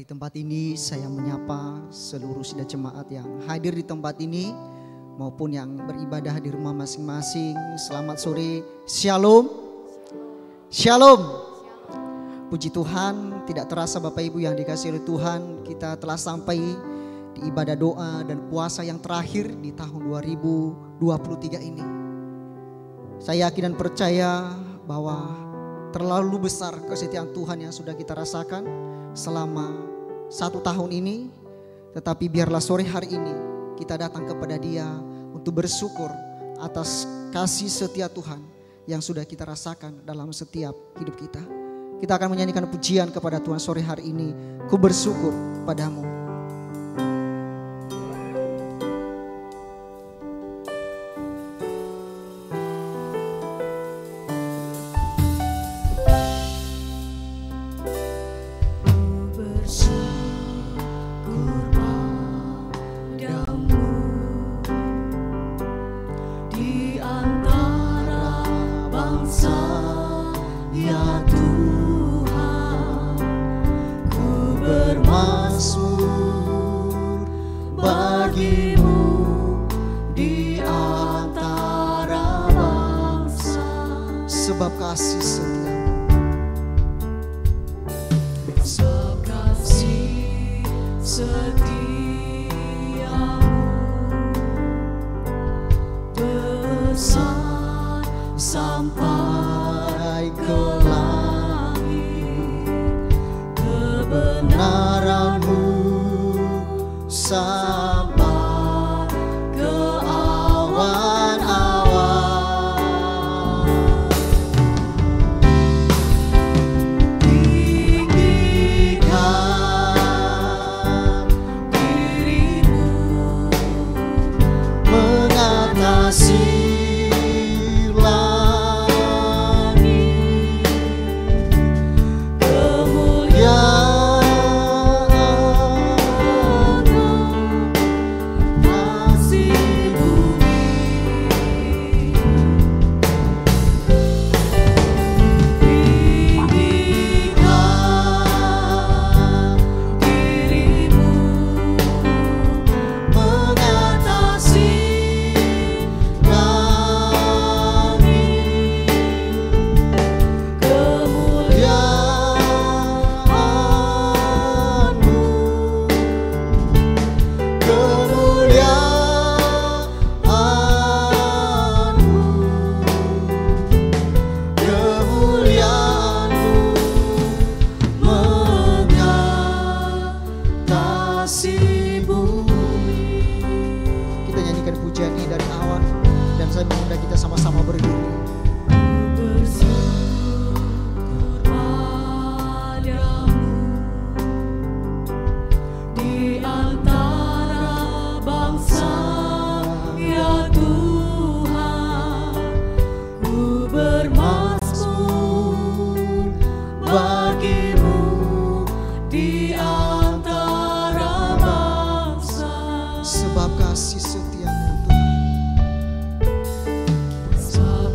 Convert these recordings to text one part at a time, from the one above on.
Dari tempat ini saya menyapa seluruh sidang jemaat yang hadir di tempat ini maupun yang beribadah di rumah masing-masing. Selamat sore, Shalom. Shalom. Puji Tuhan, tidak terasa Bapak Ibu yang dikasihi oleh Tuhan, kita telah sampai di ibadah doa dan puasa yang terakhir di tahun 2023 ini. Saya yakin dan percaya bahwa terlalu besar kesetiaan Tuhan yang sudah kita rasakan selama 1 tahun ini. Tetapi biarlah sore hari ini kita datang kepada Dia untuk bersyukur atas kasih setia Tuhan yang sudah kita rasakan dalam setiap hidup kita. Kita akan menyanyikan pujian kepada Tuhan sore hari ini. Ku bersyukur padamu. Sebab kasih setiamu besar sampai ke langit, kebenaranmu sampai ke awan-awan. Tinggikan dirimu mengatasi langit, kemuliaan-Mu kasih bumi. Tinggikan dirimu mengatasi langit, kemuliaan-Mu, kemuliaan-Mu, mengatasi bumi. Kita nyanyikan pujian ini dari awal dan saya mengundang kita sama-sama berdiri. Bersyukur padamu di antara bangsa, ya Tuhan. Ku bermazmur bagimu di antara bangsa. Sebab kasih setiamu Tuhan, sebab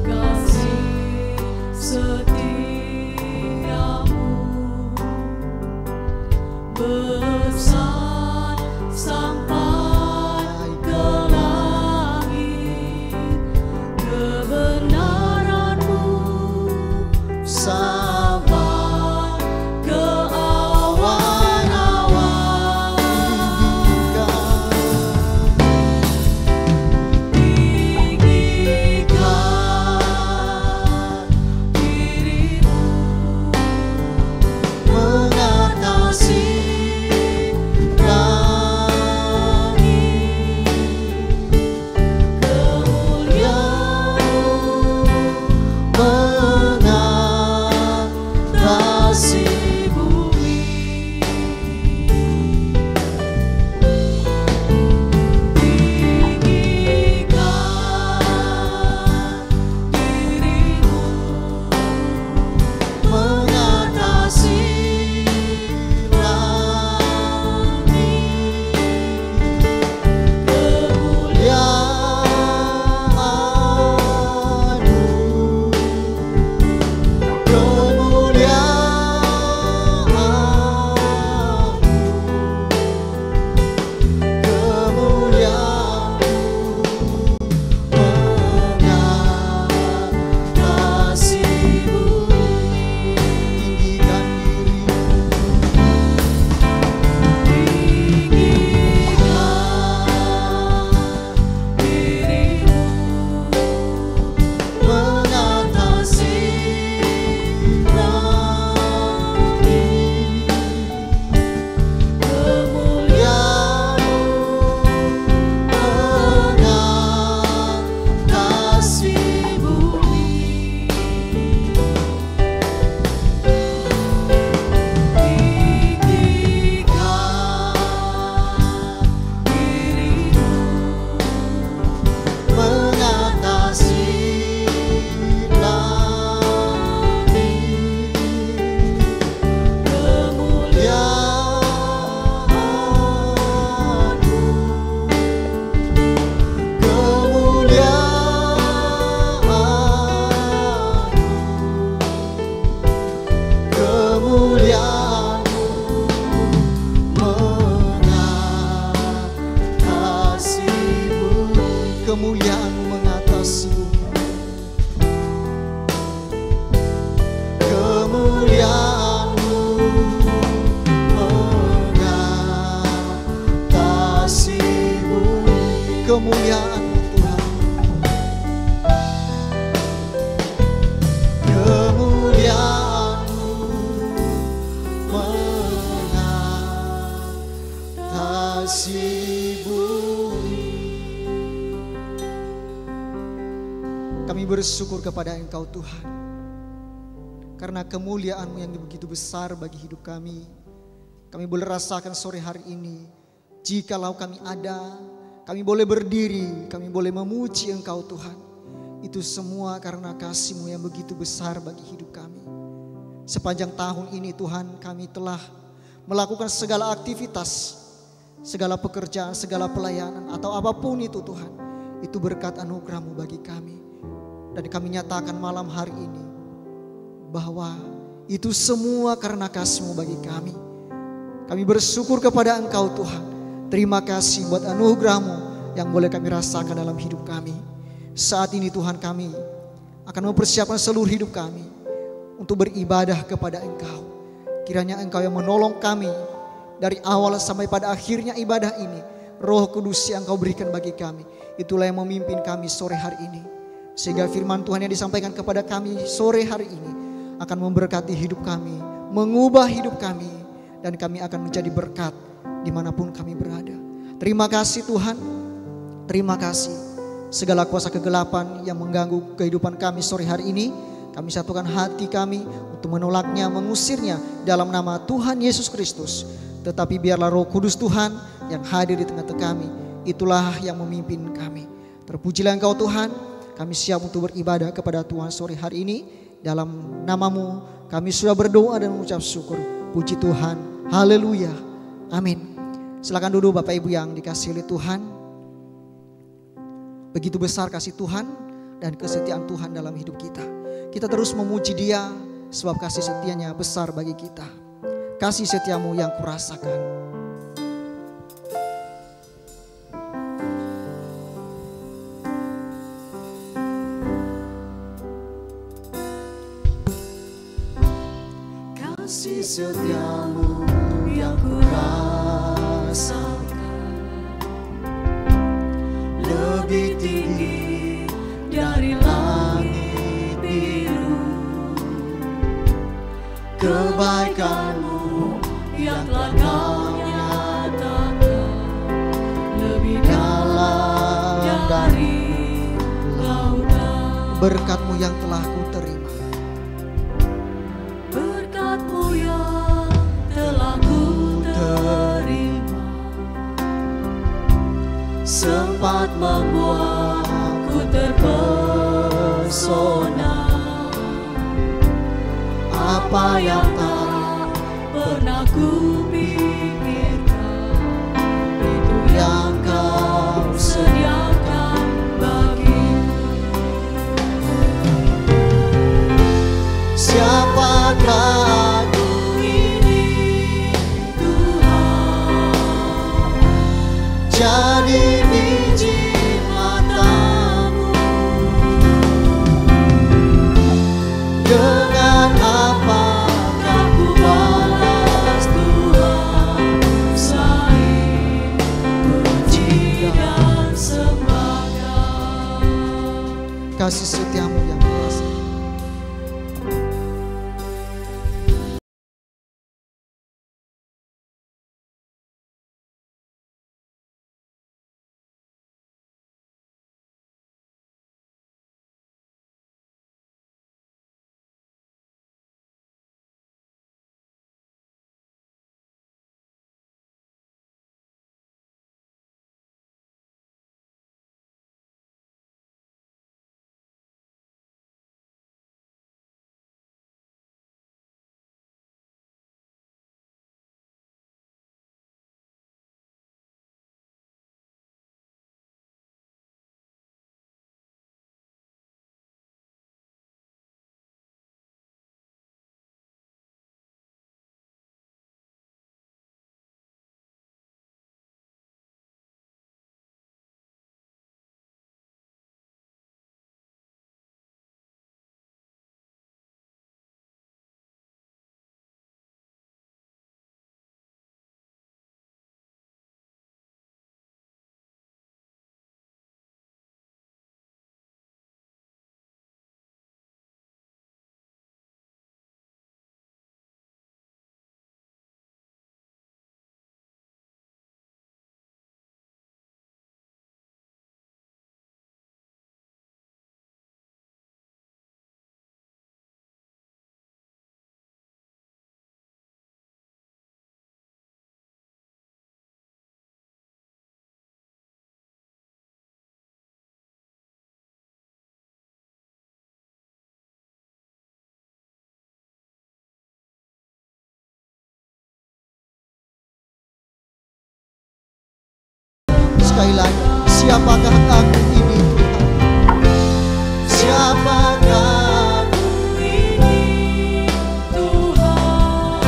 kemuliaan-Mu mengatasi bumi. Kemuliaan-Mu mengatasi bumi. Kemuliaan-Mu Tuhan. Kemuliaan-Mu mengatasi bumi. Kami bersyukur kepada Engkau Tuhan, karena kemuliaan-Mu yang begitu besar bagi hidup kami. Kami boleh rasakan sore hari ini, jikalau kami ada, kami boleh berdiri, kami boleh memuji Engkau Tuhan. Itu semua karena kasih-Mu yang begitu besar bagi hidup kami. Sepanjang tahun ini Tuhan, kami telah melakukan segala aktivitas, segala pekerjaan, segala pelayanan, atau apapun itu Tuhan, itu berkat anugerah-Mu bagi kami. Dan kami nyatakan malam hari ini bahwa itu semua karena kasih-Mu bagi kami. Kami bersyukur kepada Engkau Tuhan. Terima kasih buat anugerah-Mu yang boleh kami rasakan dalam hidup kami. Saat ini Tuhan, kami akan mempersiapkan seluruh hidup kami untuk beribadah kepada Engkau. Kiranya Engkau yang menolong kami dari awal sampai pada akhirnya ibadah ini. Roh Kudus yang Engkau berikan bagi kami, itulah yang memimpin kami sore hari ini. Sehingga firman Tuhan yang disampaikan kepada kami sore hari ini akan memberkati hidup kami, mengubah hidup kami, dan kami akan menjadi berkat dimanapun kami berada. Terima kasih Tuhan, terima kasih. Segala kuasa kegelapan yang mengganggu kehidupan kami sore hari ini, kami satukan hati kami untuk menolaknya, mengusirnya dalam nama Tuhan Yesus Kristus. Tetapi biarlah Roh Kudus Tuhan yang hadir di tengah-tengah kami, itulah yang memimpin kami. Terpujilah Engkau Tuhan, kami siap untuk beribadah kepada Tuhan sore hari ini. Dalam nama-Mu kami sudah berdoa dan mengucap syukur. Puji Tuhan, haleluya, amin. Silakan duduk Bapak Ibu yang dikasihi oleh Tuhan. Begitu besar kasih Tuhan dan kesetiaan Tuhan dalam hidup kita. Kita terus memuji Dia sebab kasih setianya besar bagi kita. Kasih setia-Mu yang kurasakan. Kasih setia-Mu yang kurasakan lebih tinggi dari langit biru. Kebaikan-Mu yang telah Kau nyatakan lebih dalam dari lautan. Berkat-Mu yang telah ku terima, berkat-Mu yang telah ku terima, sempat membuatku terpesona. Apa yang tak pernah ku pikirkan, itu yang Kau sediakan bagiku. Siapakah aku ini Tuhan, jadi biji mata-Mu. Dengan apakah ku balas Tuhan, selain puji dan sembah. Kasih setia-Mu yang kuasa. sekali lagi. Siapakah aku ini Tuhan? Siapakah aku ini Tuhan?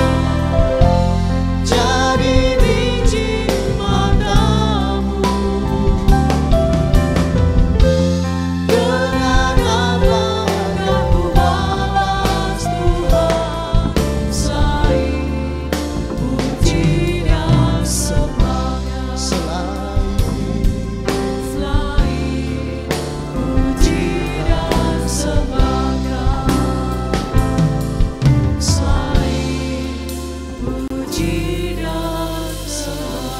Jadi biji matamu. Dengan apa yang ku balas Tuhan, selain puji dan sembah, selain puji dan sembah, selain puji dan sembah.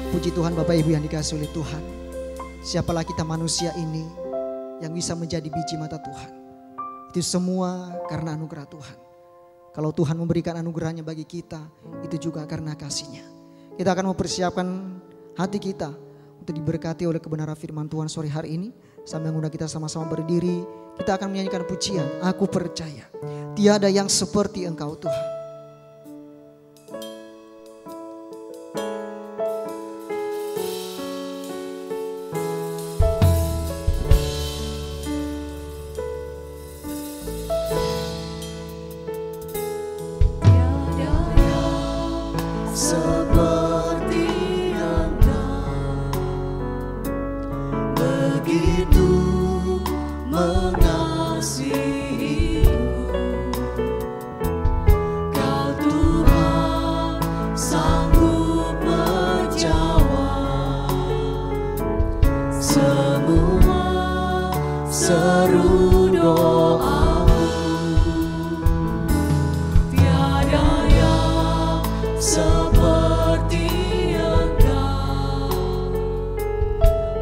Puji Tuhan Bapak Ibu yang dikasihi oleh Tuhan. Siapalah kita manusia ini yang bisa menjadi biji mata Tuhan. Itu semua karena anugerah Tuhan. Kalau Tuhan memberikan anugerahnya bagi kita, itu juga karena kasih-Nya. Kita akan mempersiapkan hati kita untuk diberkati oleh kebenaran firman Tuhan sore hari ini. Sambil mengundang kita sama-sama berdiri, kita akan menyanyikan pujian, Aku Percaya. Tiada yang seperti Engkau Tuhan. Seperti Engkau, begitu mengasihiku. Kau Tuhan sanggup menjawab semua seru doaku. Tiada yang seperti Engkau,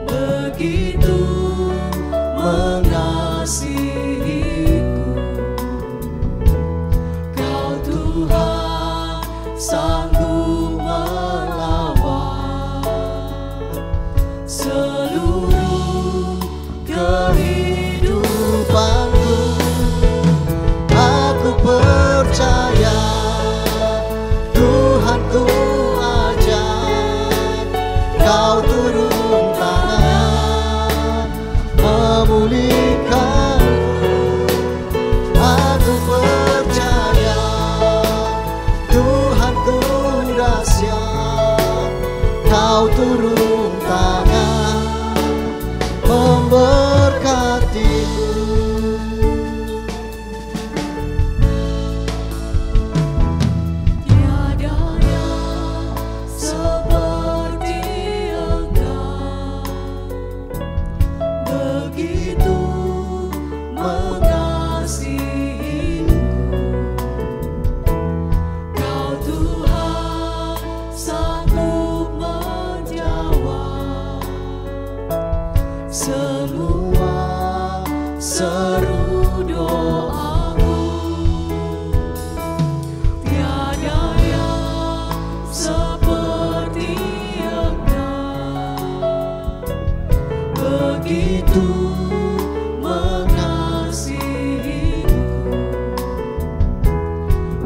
begitu mengasihiku. Kau Tuhan sanggup melawat seluruh kehidupanku. Aku percaya Tuhanku ajaib, Kau turun tangan memulihkanku. Aku percaya Tuhanku dahsyat, Kau turun tangan memberkatiku. Semua seru doaku. Tiada yang seperti Engkau, begitu mengasihiku.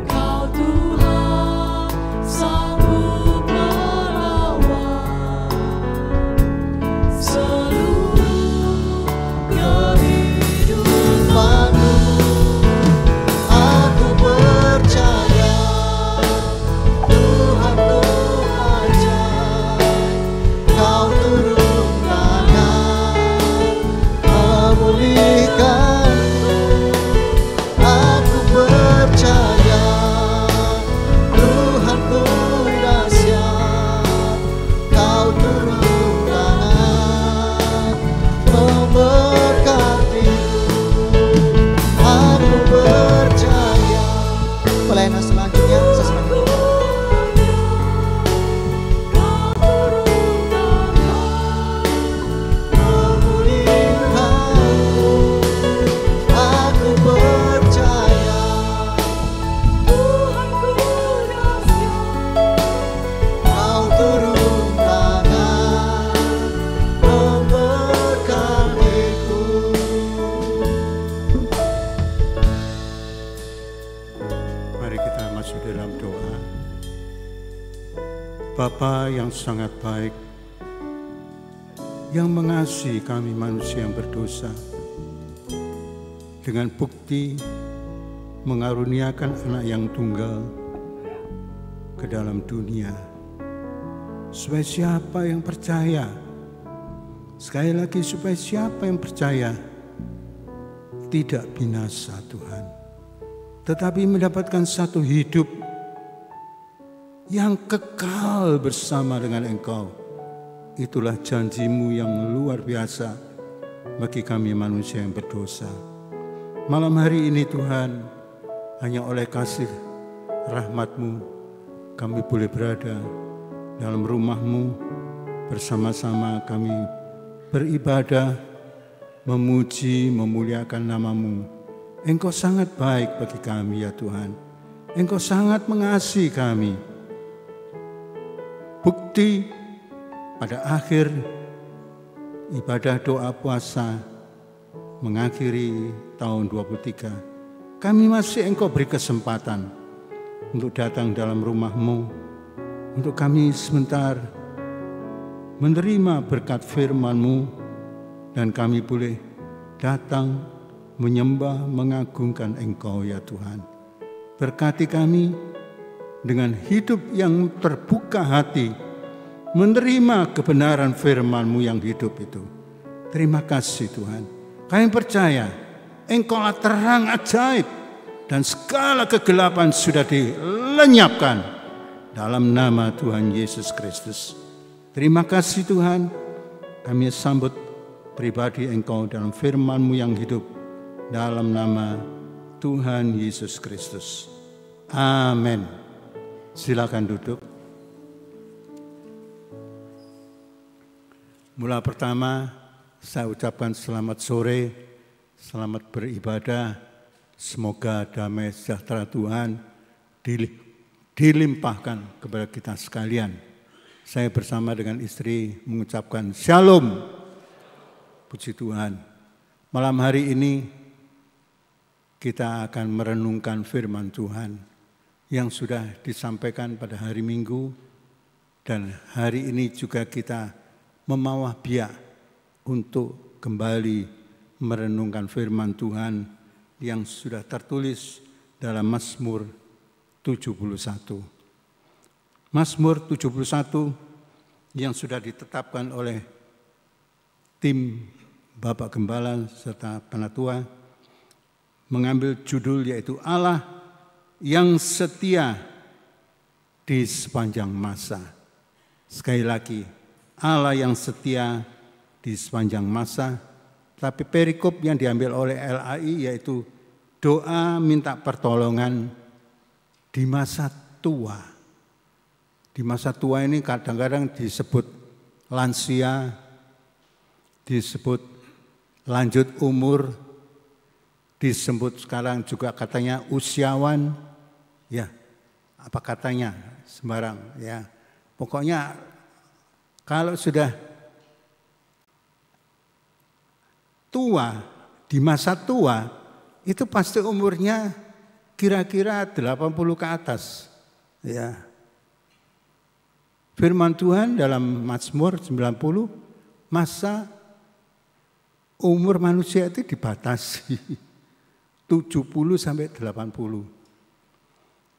Kau Tuhan sanggup melawat seluruh kehidupanku. Aku percaya Tuhanku ajaib, Kau turun tangan Bapa yang sangat baik, yang mengasihi kami manusia yang berdosa, dengan bukti mengaruniakan anak yang tunggal ke dalam dunia, supaya siapa yang percaya, sekali lagi supaya siapa yang percaya tidak binasa Tuhan, tetapi mendapatkan satu hidup yang kekal bersama dengan Engkau. Itulah janji-Mu yang luar biasa bagi kami manusia yang berdosa. Malam hari ini Tuhan, hanya oleh kasih rahmat-Mu kami boleh berada dalam rumah-Mu, bersama-sama kami beribadah, memuji, memuliakan nama-Mu. Engkau sangat baik bagi kami ya Tuhan. Engkau sangat mengasihi kami. Bukti pada akhir ibadah doa puasa mengakhiri tahun 23, kami masih Engkau beri kesempatan untuk datang dalam rumah-Mu, untuk kami sebentar menerima berkat firman-Mu, dan kami boleh datang menyembah, mengagungkan Engkau ya Tuhan. Berkati kami dengan hidup yang terbuka hati, menerima kebenaran firman-Mu yang hidup itu. Terima kasih Tuhan. Kami percaya Engkaulah terang ajaib, dan segala kegelapan sudah dilenyapkan dalam nama Tuhan Yesus Kristus. Terima kasih Tuhan. Kami sambut pribadi Engkau dalam firman-Mu yang hidup, dalam nama Tuhan Yesus Kristus. Amin. Silakan duduk. Mula pertama saya ucapkan selamat sore, selamat beribadah. Semoga damai sejahtera Tuhan dilimpahkan kepada kita sekalian. Saya bersama dengan istri mengucapkan Shalom. Puji Tuhan. Malam hari ini kita akan merenungkan firman Tuhan yang sudah disampaikan pada hari Minggu, dan hari ini juga kita memawah biak untuk kembali merenungkan firman Tuhan yang sudah tertulis dalam Mazmur 71. Mazmur 71 yang sudah ditetapkan oleh tim Bapak Gembala serta Penatua mengambil judul yaitu Allah yang setia di sepanjang masa. Sekali lagi, Allah yang setia di sepanjang masa. Tapi perikop yang diambil oleh LAI yaitu doa minta pertolongan di masa tua. Di masa tua ini kadang-kadang disebut lansia, disebut lanjut umur, disebut sekarang juga katanya usiawan. Ya, apa katanya sembarang ya. Pokoknya kalau sudah tua, di masa tua, itu pasti umurnya kira-kira 80 ke atas. Ya. Firman Tuhan dalam Mazmur 90, masa umur manusia itu dibatasi 70 sampai 80.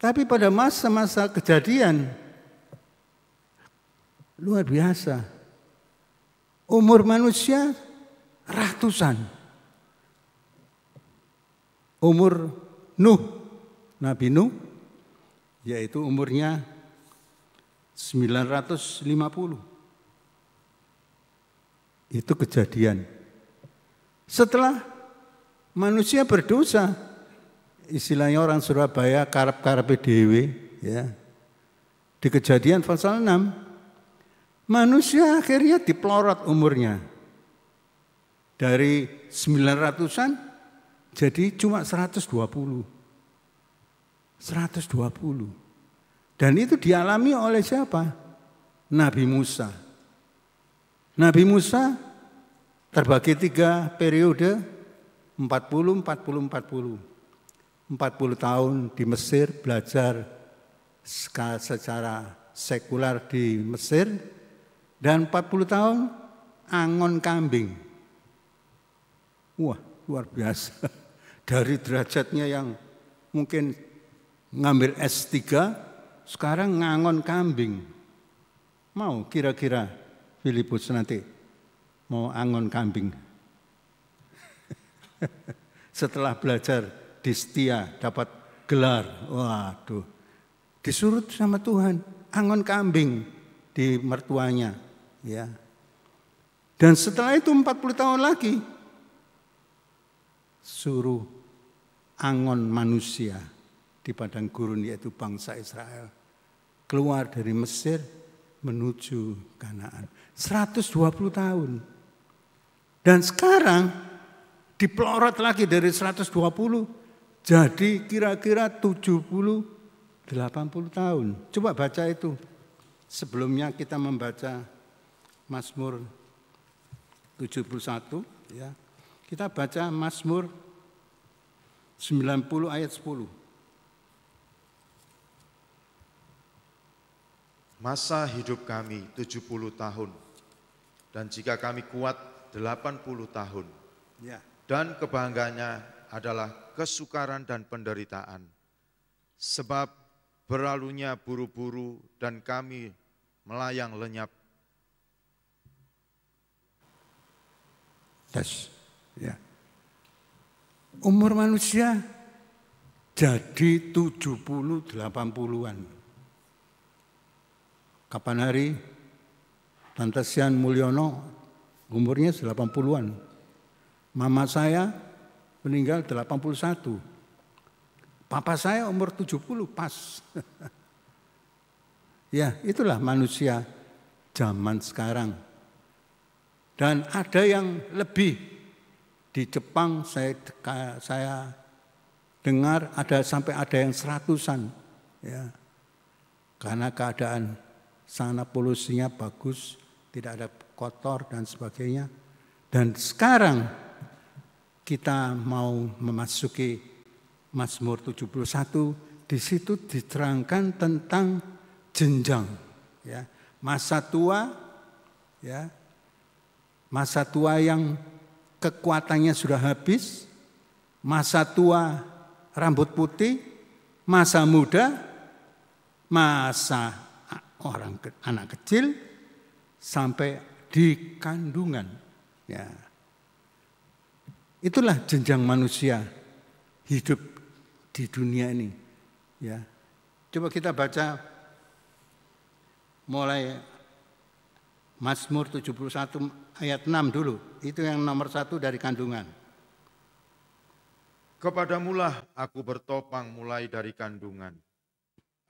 Tapi pada masa-masa kejadian luar biasa. Umur manusia ratusan. Umur Nuh, Nabi Nuh, yaitu umurnya 950. Itu kejadian. Setelah manusia berdosa, istilahnya orang Surabaya karep-karepe dhewe ya. Di Kejadian pasal 6, manusia akhirnya dipelorot umurnya. Dari 900-an jadi cuma 120. 120. Dan itu dialami oleh siapa? Nabi Musa. Nabi Musa terbagi 3 periode, 40, 40, 40. 40 tahun di Mesir belajar secara sekular di Mesir, dan 40 tahun angon kambing. Wah, luar biasa. Dari derajatnya yang mungkin ngambil S3, sekarang ngangon kambing. Mau kira-kira Filipus nanti mau angon kambing? Setelah belajar di Setia dapat gelar, waduh, disuruh sama Tuhan angon kambing di mertuanya, ya. Dan setelah itu 40 tahun lagi suruh angon manusia di padang gurun, yaitu bangsa Israel, keluar dari Mesir menuju Kanaan. 120 tahun. Dan sekarang dipelorot lagi dari 120 jadi kira-kira 70-80 tahun. Coba baca itu. Sebelumnya kita membaca Mazmur 71, ya. Kita baca Mazmur 90 ayat 10. Masa hidup kami 70 tahun, dan jika kami kuat 80 tahun. Ya. Dan kebanggaannya adalah kesukaran dan penderitaan. Sebab berlalunya buru-buru dan kami melayang lenyap. Yes. Ya. Umur manusia jadi 70-80-an. Kapan hari Tante Sian Mulyono umurnya 80-an. Mama saya meninggal 81. Papa saya umur 70 pas. Ya, itulah manusia zaman sekarang. Dan ada yang lebih. Di Jepang saya dengar sampai ada yang 100-an, ya. Karena keadaan sana polusinya bagus, tidak ada kotor dan sebagainya. Dan sekarang kita mau memasuki Mazmur 71, di situ diterangkan tentang jenjang, ya. Masa tua, ya. Masa tua yang kekuatannya sudah habis, masa tua rambut putih, masa muda, masa anak kecil, sampai di kandungan. Ya. Itulah jenjang manusia hidup di dunia ini. Ya. Coba kita baca mulai Mazmur 71 ayat 6 dulu. Itu yang nomor 1 dari kandungan. Kepadamulah aku bertopang mulai dari kandungan.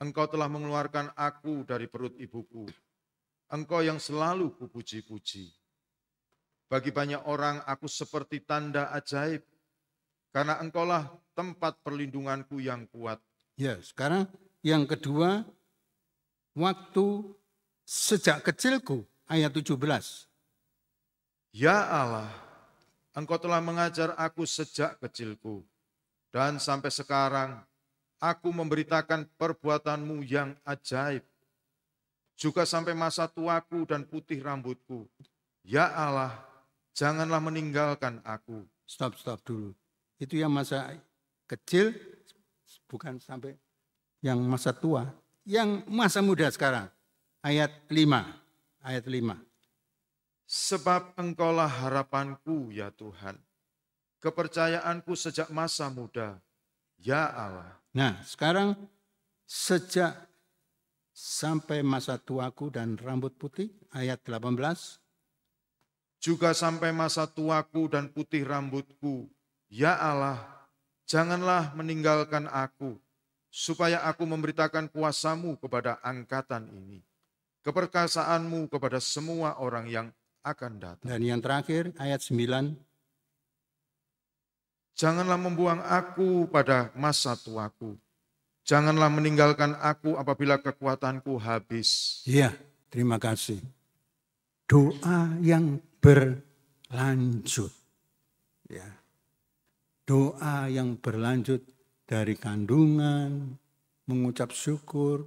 Engkau telah mengeluarkan aku dari perut ibuku. Engkau yang selalu kupuji-puji. Bagi banyak orang aku seperti tanda ajaib, karena engkaulah tempat perlindunganku yang kuat. Ya, sekarang yang kedua, waktu sejak kecilku, ayat 17. Ya Allah, Engkau telah mengajar aku sejak kecilku, dan sampai sekarang aku memberitakan perbuatanmu yang ajaib. Juga sampai masa tuaku dan putih rambutku. Ya Allah, janganlah meninggalkan aku. Stop dulu. Itu yang masa kecil, bukan sampai yang masa tua. Yang masa muda sekarang, ayat 5. Ayat 5. Sebab engkaulah harapanku ya Tuhan, kepercayaanku sejak masa muda, ya Allah. Nah sekarang sejak sampai masa tuaku dan rambut putih, ayat 18. Juga sampai masa tuaku dan putih rambutku, ya Allah, janganlah meninggalkan aku, supaya aku memberitakan kuasamu kepada angkatan ini, keperkasaanmu kepada semua orang yang akan datang. Dan yang terakhir ayat 9. Janganlah membuang aku pada masa tuaku. Janganlah meninggalkan aku apabila kekuatanku habis. Iya, terima kasih. Doa yang berlanjut. Ya. Doa yang berlanjut dari kandungan, mengucap syukur,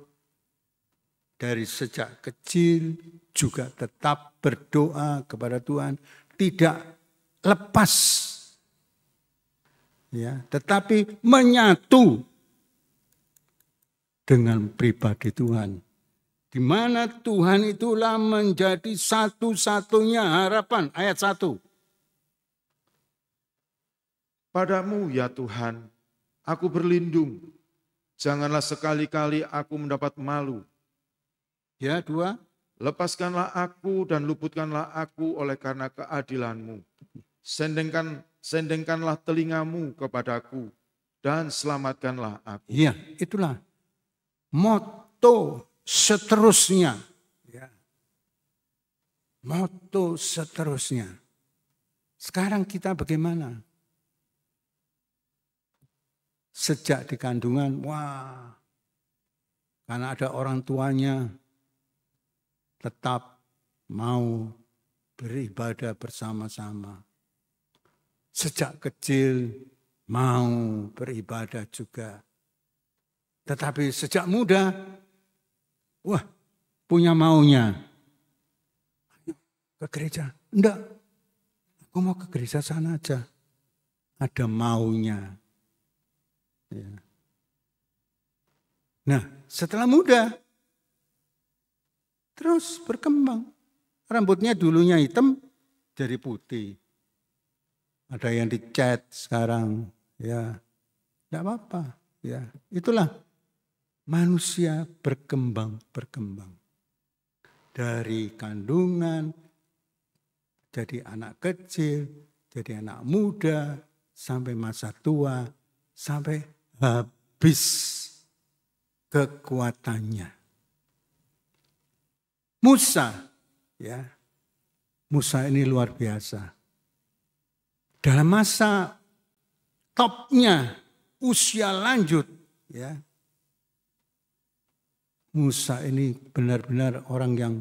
dari sejak kecil juga tetap berdoa kepada Tuhan, tidak lepas, ya, tetapi menyatu dengan pribadi Tuhan. Di mana Tuhan itulah menjadi satu-satunya harapan. Ayat 1. Padamu ya Tuhan, aku berlindung. Janganlah sekali-kali aku mendapat malu. Ya, 2. Lepaskanlah aku dan luputkanlah aku oleh karena keadilan-Mu. Sendengkanlah telingamu kepadaku dan selamatkanlah aku. Ya, itulah moto seterusnya. Ya. Moto seterusnya. Sekarang kita bagaimana? Sejak di kandungan, wah, karena ada orang tuanya tetap mau beribadah bersama-sama. Sejak kecil mau beribadah juga. Tetapi sejak muda, wah, punya maunya. Ke gereja? Enggak, aku mau ke gereja sana aja. Ada maunya. Ya. Nah, setelah muda, terus berkembang. Rambutnya dulunya hitam, jadi putih. Ada yang dicat sekarang, ya, tidak apa-apa. Ya, itulah manusia berkembang. Dari kandungan, jadi anak kecil, jadi anak muda, sampai masa tua, sampai habis kekuatannya. Musa, ya, Musa ini luar biasa. Dalam masa topnya, usia lanjut, ya, Musa ini benar-benar orang yang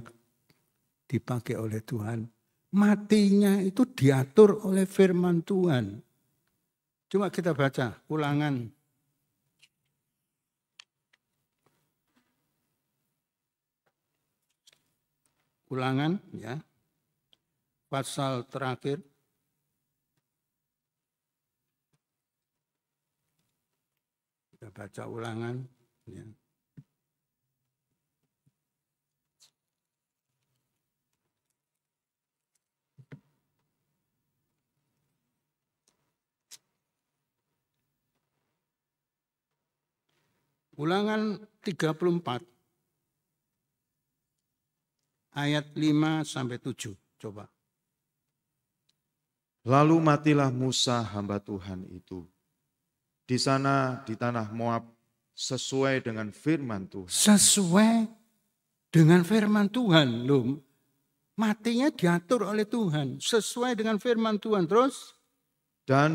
dipakai oleh Tuhan. Matinya itu diatur oleh firman Tuhan. Coba kita baca Ulangan. Ulangan, ya, pasal terakhir. Kita baca Ulangan, ya. Ulangan 34. Ayat 5-7, coba. Lalu matilah Musa hamba Tuhan itu. Di sana di tanah Moab sesuai dengan firman Tuhan. Sesuai dengan firman Tuhan. Loh, matinya diatur oleh Tuhan. Sesuai dengan firman Tuhan. Terus? Dan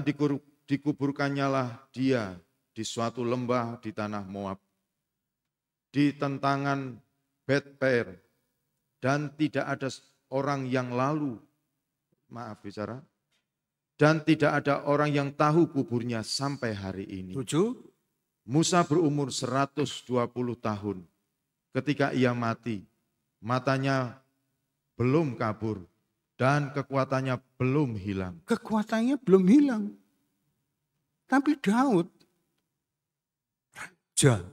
dikuburkannyalah dia di suatu lembah di tanah Moab. Di tentangan Bet-Per. Dan tidak ada orang yang lalu, dan tidak ada orang yang tahu kuburnya sampai hari ini. 7. Musa berumur 120 tahun. Ketika ia mati, matanya belum kabur dan kekuatannya belum hilang. Kekuatannya belum hilang. Tapi Daud, raja,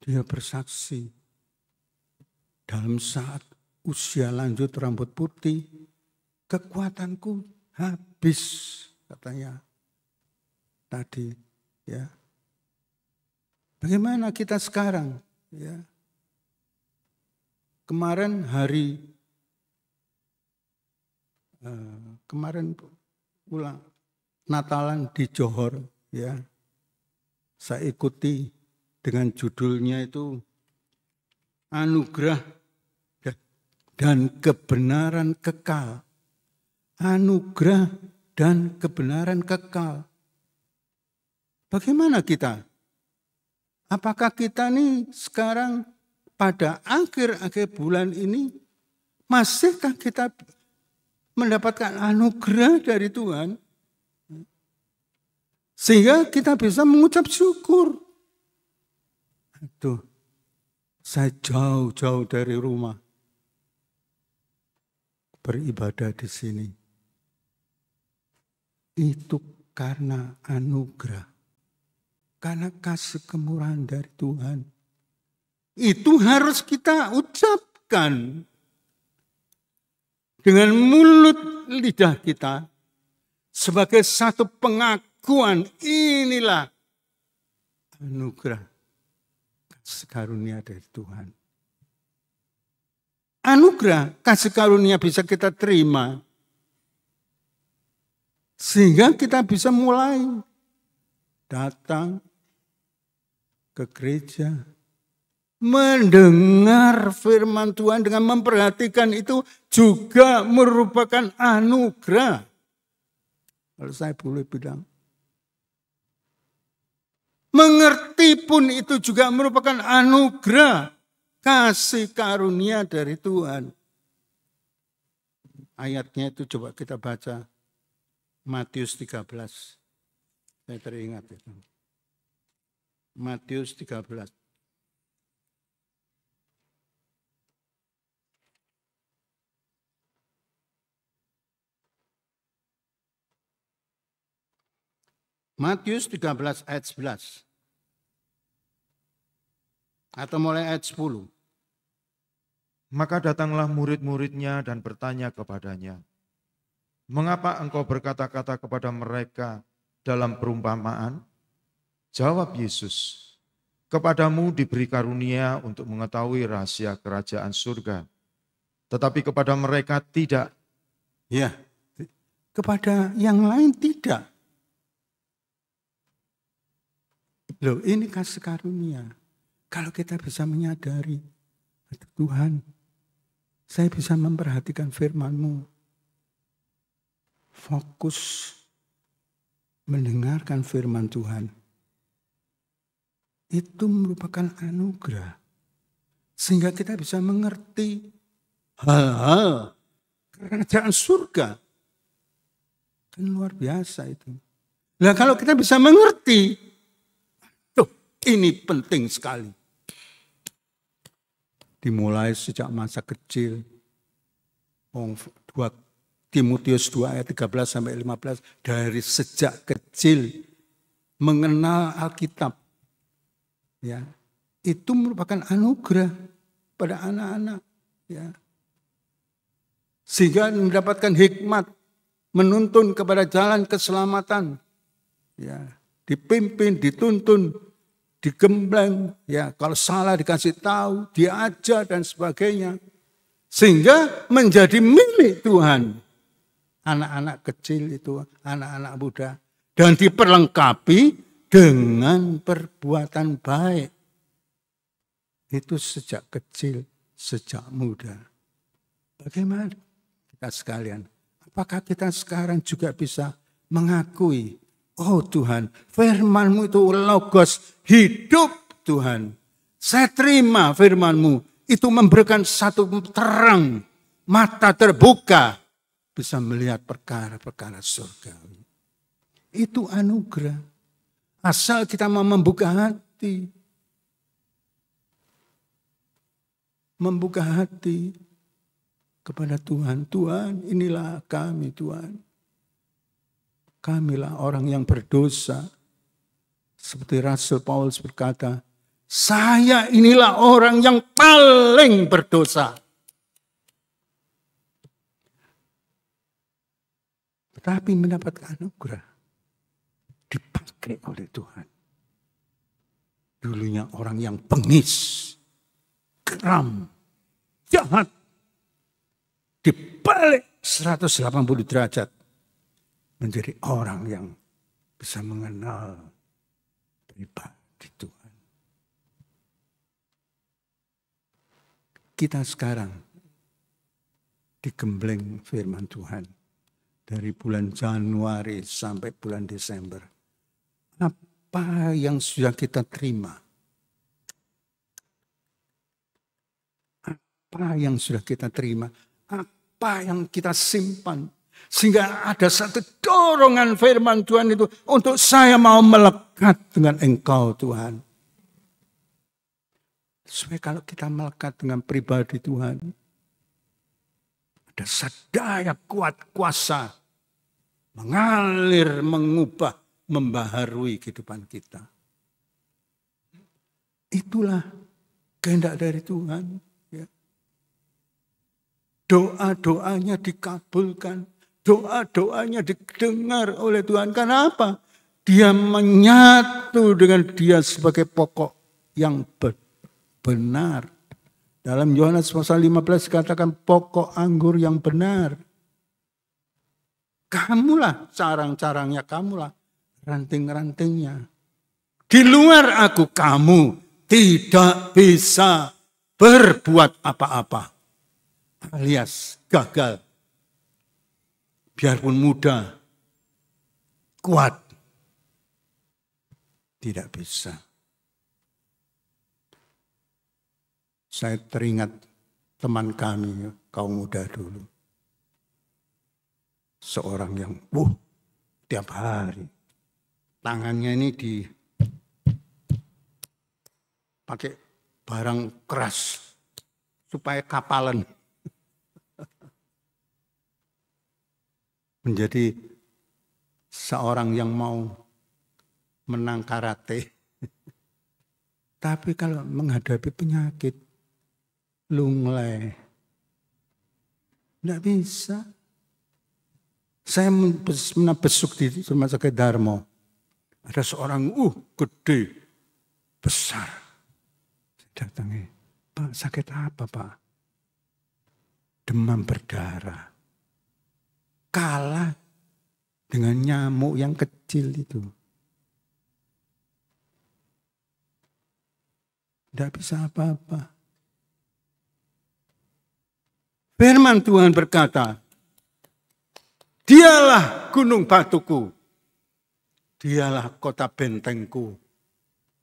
dia bersaksi. Dalam saat usia lanjut rambut putih, kekuatanku habis, katanya tadi, ya. Bagaimana kita sekarang, ya? Kemarin ulang Natalan di Johor, ya. Saya ikuti dengan judulnya itu Anugerah dan Kebenaran Kekal. Anugerah dan kebenaran kekal. Bagaimana kita? Apakah kita nih sekarang pada akhir-akhir bulan ini masihkah kita mendapatkan anugerah dari Tuhan? Sehingga kita bisa mengucap syukur. Tuh. Saya jauh-jauh dari rumah beribadah di sini. Itu karena anugerah. Karena kasih kemurahan dari Tuhan. Itu harus kita ucapkan dengan mulut lidah kita sebagai satu pengakuan, inilah anugerah kasih karunia dari Tuhan. Anugerah kasih karunia bisa kita terima sehingga kita bisa mulai datang ke gereja, mendengar firman Tuhan dengan memperhatikan itu juga merupakan anugerah. Kalau saya boleh bilang, mengerti pun itu juga merupakan anugerah kasih karunia dari Tuhan. Ayatnya itu coba kita baca Matius 13. Saya teringat itu. Matius 13. Matius 13 ayat 11. Atau mulai ayat 10. Maka datanglah murid-muridnya dan bertanya kepadanya, "Mengapa engkau berkata-kata kepada mereka dalam perumpamaan?" Jawab Yesus, "Kepadamu diberi karunia untuk mengetahui rahasia kerajaan surga, tetapi kepada mereka tidak." Ya, kepada yang lain tidak. Loh, ini kasih karunia. Kalau kita bisa menyadari, Tuhan, saya bisa memperhatikan firman-Mu. Fokus mendengarkan firman Tuhan. Itu merupakan anugerah. Sehingga kita bisa mengerti hal-hal kerajaan surga. Kan luar biasa itu. Nah, kalau kita bisa mengerti, ini penting sekali. Dimulai sejak masa kecil. 2 Timotius 2 ayat 13 sampai 15. Dari sejak kecil mengenal Alkitab. Ya, itu merupakan anugerah pada anak-anak. Ya. Sehingga mendapatkan hikmat. Menuntun kepada jalan keselamatan. Ya, dipimpin, dituntun, digembleng, ya kalau salah dikasih tahu, diajar dan sebagainya. Sehingga menjadi milik Tuhan. Anak-anak kecil itu, anak-anak muda. Dan diperlengkapi dengan perbuatan baik. Itu sejak kecil, sejak muda. Bagaimana kita sekalian? Apakah kita sekarang juga bisa mengakui, oh Tuhan, firman-Mu itu logos hidup Tuhan. Saya terima firman-Mu. Itu memberikan satu terang. Mata terbuka. Bisa melihat perkara-perkara surgawi. Itu anugerah. Asal kita mau membuka hati. Membuka hati kepada Tuhan. Tuhan, inilah kami Tuhan. Kamilah orang yang berdosa. Seperti Rasul Paulus berkata, saya inilah orang yang paling berdosa. Tetapi mendapatkan anugerah. Dipakai oleh Tuhan. Dulunya orang yang bengis, geram, jahat. Dibalik 180 derajat. Menjadi orang yang bisa mengenal pribadi Tuhan. Kita sekarang digembleng firman Tuhan. Dari bulan Januari sampai bulan Desember. Apa yang sudah kita terima? Apa yang sudah kita terima? Apa yang kita simpan? Sehingga ada satu dorongan firman Tuhan itu untuk saya mau melekat dengan Engkau Tuhan. Supaya kalau kita melekat dengan pribadi Tuhan, ada sedaya kuat kuasa mengalir, mengubah, membaharui kehidupan kita. Itulah kehendak dari Tuhan. Ya. Doa-doanya dikabulkan, doa-doanya didengar oleh Tuhan. Karena apa? Dia menyatu dengan Dia sebagai pokok yang benar. Dalam Yohanes pasal 15 katakan pokok anggur yang benar. Kamulah carang-carangnya, kamulah ranting-rantingnya. Di luar aku kamu tidak bisa berbuat apa-apa. Alias gagal. Biarpun muda, kuat, tidak bisa. Saya teringat teman kami, kaum muda dulu. Seorang yang, tiap hari. Tangannya ini pakai barang keras supaya kapalan. Menjadi seorang yang mau menang karate. Tapi kalau menghadapi penyakit, lunglai, tidak bisa. Saya pernah besuk di rumah sakit Darmo. Ada seorang, gede, besar. Saya datangi, Pak, sakit apa Pak? Demam berdarah. Kalah dengan nyamuk yang kecil itu. Tidak bisa apa-apa. Firman Tuhan berkata, Dialah gunung batuku, Dialah kota bentengku,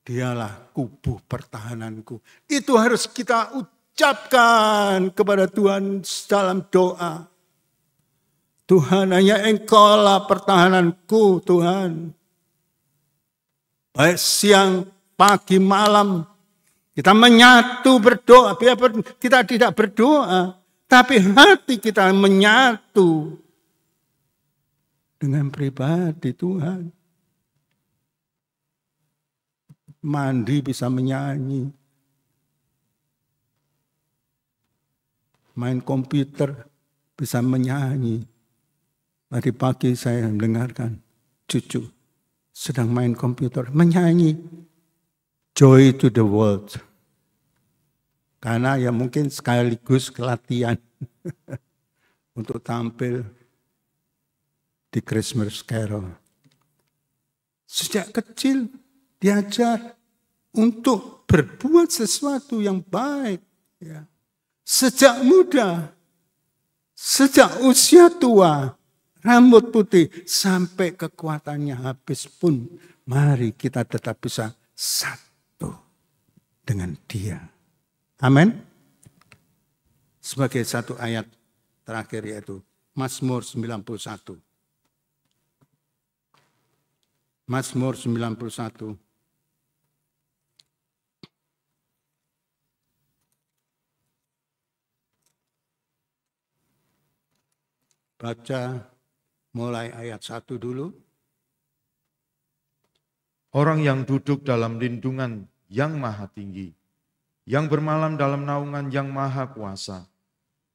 Dialah kubu pertahananku. Itu harus kita ucapkan kepada Tuhan dalam doa. Tuhan, hanya Engkaulah pertahananku, Tuhan. Baik siang, pagi, malam, kita menyatu berdoa. Biarpun kita tidak berdoa, tapi hati kita menyatu dengan pribadi Tuhan. Mandi bisa menyanyi. Main komputer bisa menyanyi. Tadi pagi saya mendengarkan cucu sedang main komputer menyanyi Joy to the World. Karena ya mungkin sekaligus latihan untuk tampil di Christmas Carol. Sejak kecil diajar untuk berbuat sesuatu yang baik. Ya. Sejak muda, sejak usia tua, rambut putih sampai kekuatannya habis pun, mari kita tetap bisa satu dengan Dia. Amin. Sebagai satu ayat terakhir yaitu Mazmur 91. Mazmur 91. Baca mulai ayat 1 dulu. Orang yang duduk dalam lindungan yang maha tinggi, yang bermalam dalam naungan yang maha kuasa,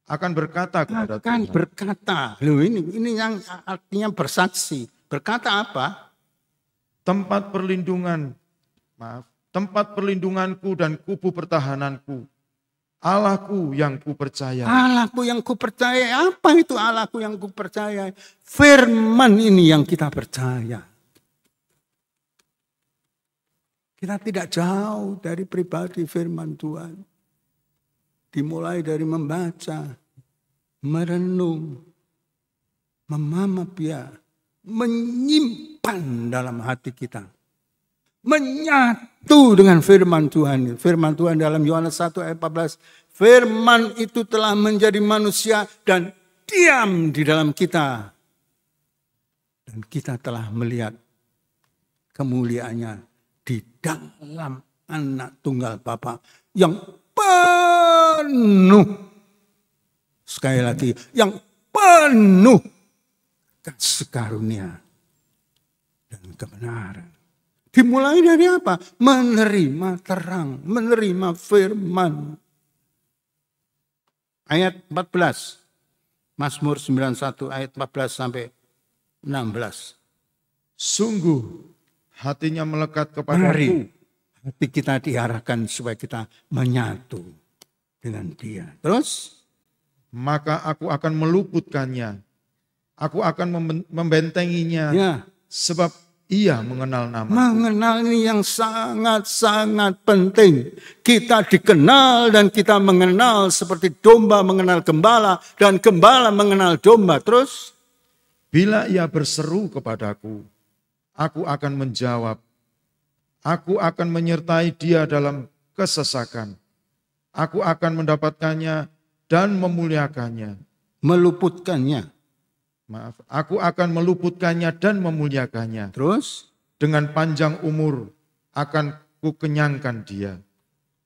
akan berkata kepada Tuhan. Akan berkata, ini yang artinya bersaksi. Berkata apa? Tempat perlindunganku dan kubu pertahananku, Allahku yang kupercaya. Allahku yang kupercaya. Apa itu Allahku yang kupercaya? Firman ini yang kita percaya. Kita tidak jauh dari pribadi firman Tuhan. Dimulai dari membaca, merenung, memamapia, menyimpan dalam hati kita. Menyatu dengan firman Tuhan. Firman Tuhan dalam Yohanes 1 ayat 14. Firman itu telah menjadi manusia dan diam di dalam kita. Dan kita telah melihat kemuliaannya di dalam anak tunggal Bapa. yang penuh. Sekali lagi, yang penuh kasih karunia dan kebenaran. Dimulai dari apa? Menerima terang, menerima firman. Ayat 14. Mazmur 91 ayat 14 sampai 16. Sungguh hatinya melekat Mari kepadaku. hati kita diarahkan supaya kita menyatu dengan Dia. Terus? Maka aku akan meluputkannya. Aku akan membentenginya. Ya. Sebab ia mengenal nama. Mengenal ini yang sangat-sangat penting. Kita dikenal dan kita mengenal seperti domba mengenal gembala dan gembala mengenal domba. Terus? Bila ia berseru kepadaku, aku akan menjawab. Aku akan menyertai dia dalam kesesakan. Aku akan mendapatkannya dan memuliakannya. Meluputkannya. Maaf, aku akan meluputkannya dan memuliakannya. Terus? Dengan panjang umur akan kukenyangkan dia.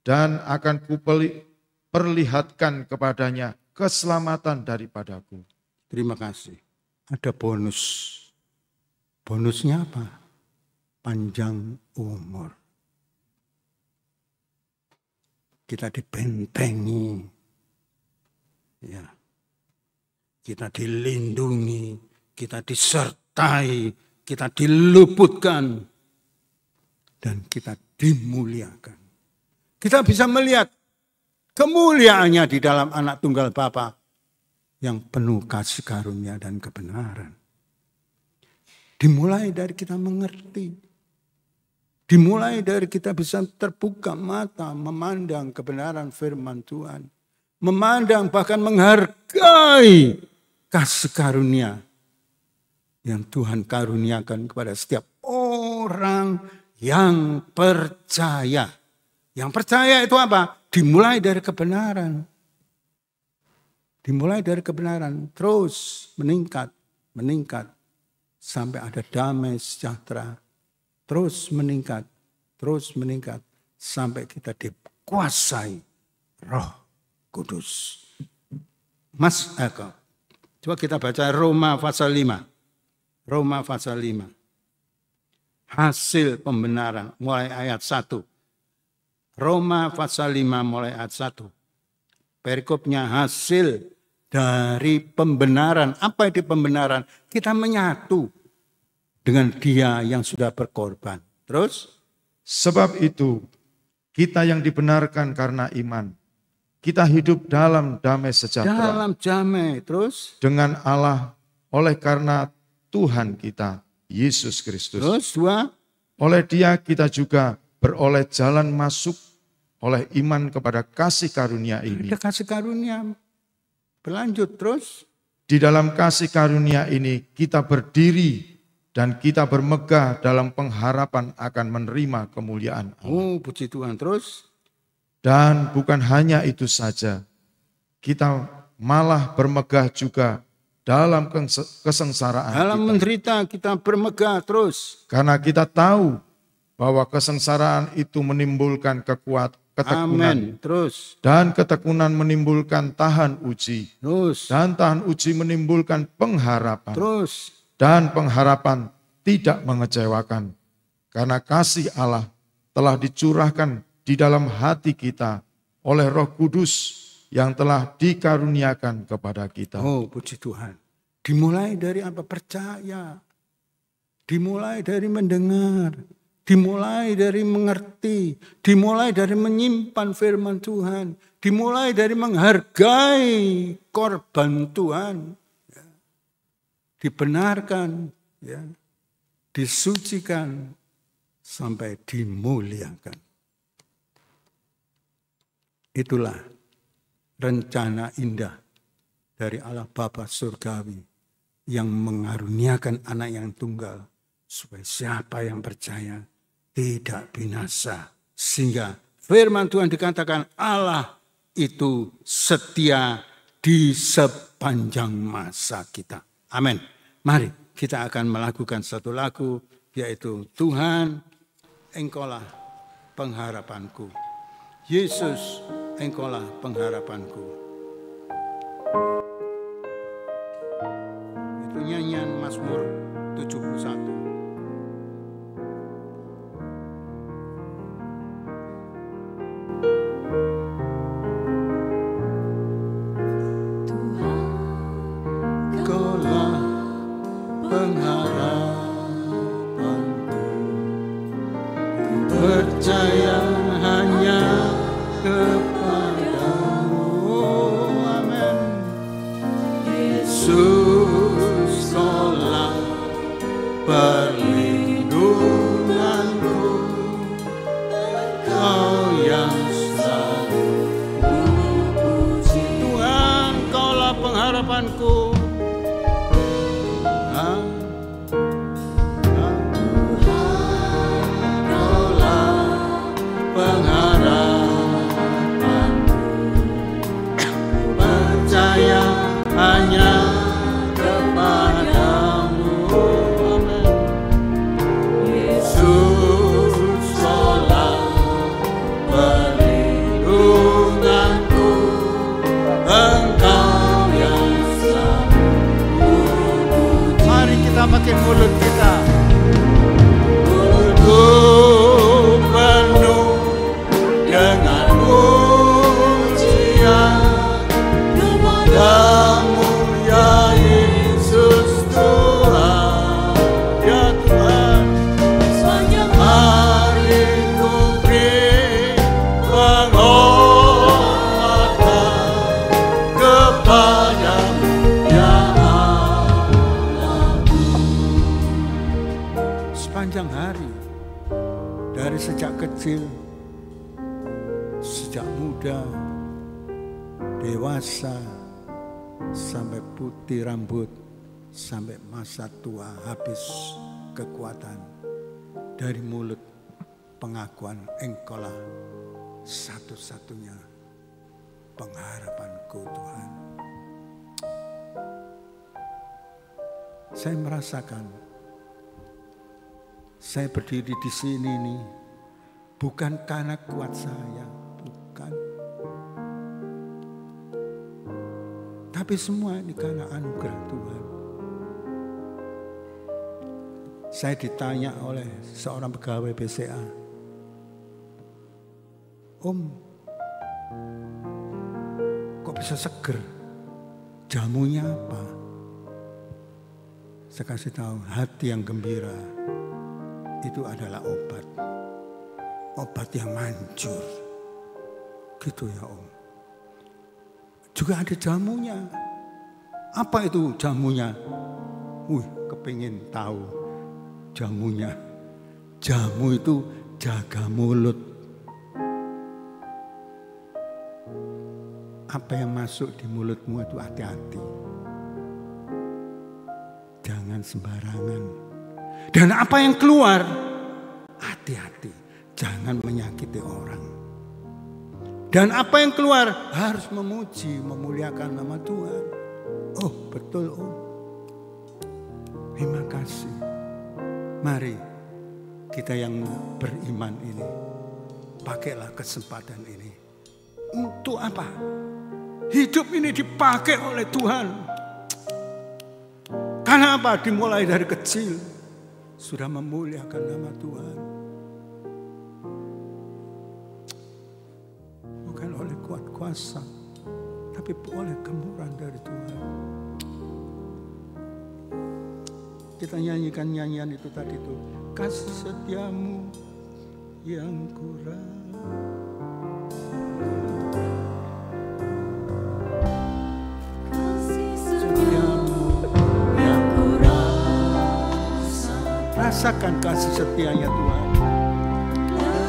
Dan akan kuperlihatkan kepadanya keselamatan daripadaku. Terima kasih. Ada bonus. Bonusnya apa? Panjang umur. Kita dibentengi. Ya. Kita dilindungi, kita disertai, kita diluputkan, dan kita dimuliakan. Kita bisa melihat kemuliaannya di dalam anak tunggal Bapa yang penuh kasih karunia dan kebenaran. Dimulai dari kita mengerti. Dimulai dari kita bisa terbuka mata, memandang kebenaran firman Tuhan. Memandang bahkan menghargai kasih karunia yang Tuhan karuniakan kepada setiap orang yang percaya. Yang percaya itu apa? Dimulai dari kebenaran. Dimulai dari kebenaran. Terus meningkat. Meningkat. Sampai ada damai sejahtera. Terus meningkat. Terus meningkat. Sampai kita dikuasai Roh Kudus. Mas Eko. Coba kita baca Roma pasal 5. Roma pasal 5. Hasil pembenaran mulai ayat 1. Roma pasal 5 mulai ayat 1. Perikopnya hasil dari pembenaran. Apa itu pembenaran? Kita menyatu dengan Dia yang sudah berkorban. Terus? Sebab itu kita yang dibenarkan karena iman. Kita hidup dalam damai sejahtera. Dalam damai, terus? Dengan Allah oleh karena Tuhan kita, Yesus Kristus. Terus, 2. Oleh Dia kita juga beroleh jalan masuk oleh iman kepada kasih karunia ini. Ada kasih karunia. Berlanjut, terus? Di dalam kasih karunia ini kita berdiri dan kita bermegah dalam pengharapan akan menerima kemuliaan Allah. Oh, puji Tuhan, terus? Dan bukan hanya itu saja, kita malah bermegah juga dalam kesengsaraan dalam kita. menderita kita bermegah terus. Karena kita tahu bahwa kesengsaraan itu menimbulkan ketekunan. Amin. Terus. Dan ketekunan menimbulkan tahan uji. Terus. Dan tahan uji menimbulkan pengharapan. Terus. Dan pengharapan tidak mengecewakan. Karena kasih Allah telah dicurahkan di dalam hati kita oleh Roh Kudus yang telah dikaruniakan kepada kita. Oh, puji Tuhan. Dimulai dari apa? Percaya. Dimulai dari mendengar. Dimulai dari mengerti. Dimulai dari menyimpan firman Tuhan. Dimulai dari menghargai korban Tuhan. Ya. Dibenarkan. Ya. Disucikan. Sampai dimuliakan. Itulah rencana indah dari Allah Bapa Surgawi yang mengaruniakan anak yang tunggal supaya siapa yang percaya tidak binasa. Sehingga firman Tuhan dikatakan Allah itu setia di sepanjang masa kita. Amin. Mari kita akan melakukan satu lagu yaitu Tuhan Engkaulah pengharapanku. Yesus, Engkaulah pengharapanku. Itu nyanyian Mazmur 71. Percaya hanya kepadamu, amin. Yesus, Kaulah perlindunganku, Kau yang selalu kupuji. Tuhan, Kaulah pengharapanku. Hanya kepadamu, amin. Yesus, Kaulah perlindunganku, Engkau yang selalu kupuji. Mari kita pakai mulut kita. Mulutku penuh dengan pujian kepadamu, ya Yesus Tuhan, ya Tuhan. Sepanjang hari ku beri penghormatan kepadamu, ya Allahku. Sepanjang hari, dari sejak kecil, sejak muda, dewasa, sampai putih rambut, sampai masa tua habis kekuatan, dari mulut pengakuan Engkaulah satu-satunya pengharapanku, Tuhan. Saya merasakan saya berdiri di sini nih bukan karena kuat saya, bukan. Tapi semua ini karena anugerah Tuhan. Saya ditanya oleh seorang pegawai BCA, Om, kok bisa seger? Jamunya apa? Saya kasih tahu, hati yang gembira itu adalah obat. Obat yang manjur. Gitu ya Om. Juga ada jamunya. Apa itu jamunya? Kepingin tahu jamunya. Jamu itu jaga mulut. Apa yang masuk di mulutmu itu hati-hati. Jangan sembarangan. Dan apa yang keluar, hati-hati. Jangan menyakiti orang. Dan apa yang keluar harus memuji, memuliakan nama Tuhan. Oh betul Om. Terima kasih. Mari kita yang beriman ini, pakailah kesempatan ini. Untuk apa? Hidup ini dipakai oleh Tuhan. Karena apa? Dimulai dari kecil sudah memuliakan nama Tuhan. Bukan oleh kuat kuasa, tapi oleh kemurahan dari Tuhan. Kita nyanyikan nyanyian itu tadi tuh. Kasih setiamu yang kurang. Kasih setiamu yang kurang. Rasakan kasih setianya Tuhan.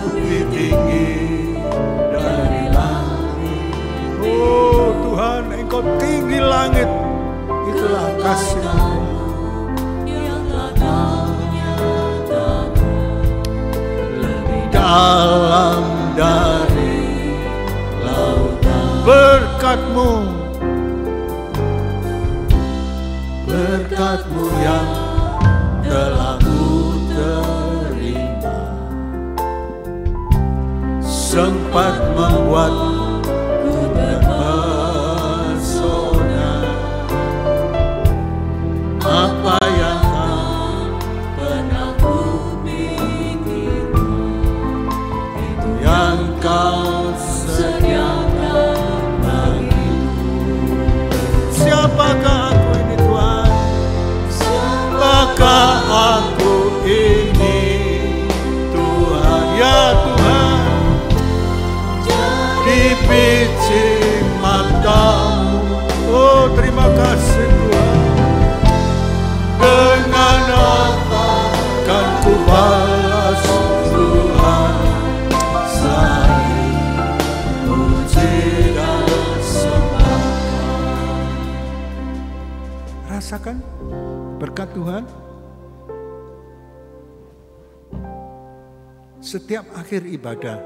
Lebih tinggi dari langit. Oh Tuhan, Engkau tinggi langit. Itulah kasih-Mu. Dalam dari lautan. Berkat-Mu, berkat-Mu yang telah ku terima. dapat membuatku terpesona. Apa yang tak pernah kupikirkan, itu yang kau sediakan bagiku. Siapakah aku ini Tuhan? Siapakah aku ini Tuhan? Ya Tuhan, di biji matamu. Oh, terima kasih Tuhan. Dengan apa kan ku balas Tuhan selain puji dan sembah. Rasakan berkat Tuhan. Setiap akhir ibadah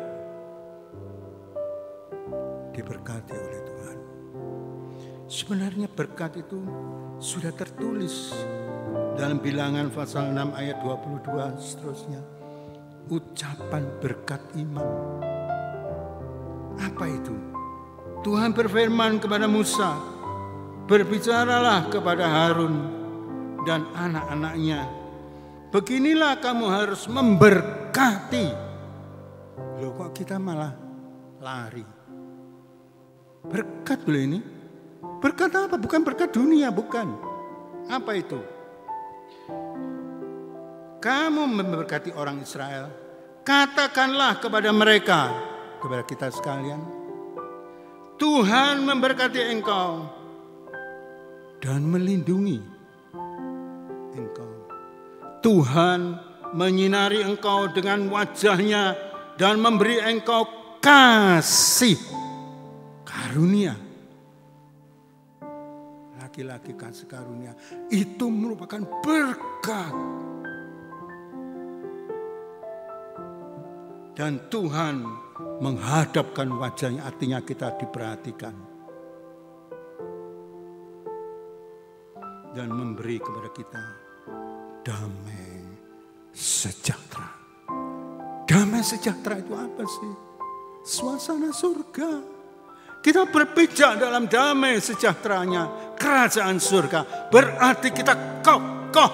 diberkati oleh Tuhan. Sebenarnya berkat itu sudah tertulis dalam Bilangan pasal 6 ayat 22 seterusnya. Ucapan berkat iman. Apa itu? Tuhan berfirman kepada Musa, berbicaralah kepada Harun dan anak-anaknya. Beginilah kamu harus memberkati. Loh, kok kita malah lari? Berkat loh ini. Berkat apa? Bukan berkat dunia, bukan. Apa itu? Kamu memberkati orang Israel, katakanlah kepada mereka, kepada kita sekalian, Tuhan memberkati engkau dan melindungi engkau. Tuhan menyinari engkau dengan wajahnya dan memberi engkau kasih karunia. Laki-laki kasih karunia itu merupakan berkat. Dan Tuhan menghadapkan wajahnya, artinya kita diperhatikan. Dan memberi kepada kita damai sejahtera. Damai sejahtera itu apa sih? Suasana surga. Kita berpijak dalam damai sejahteranya kerajaan surga. Berarti kita kokoh,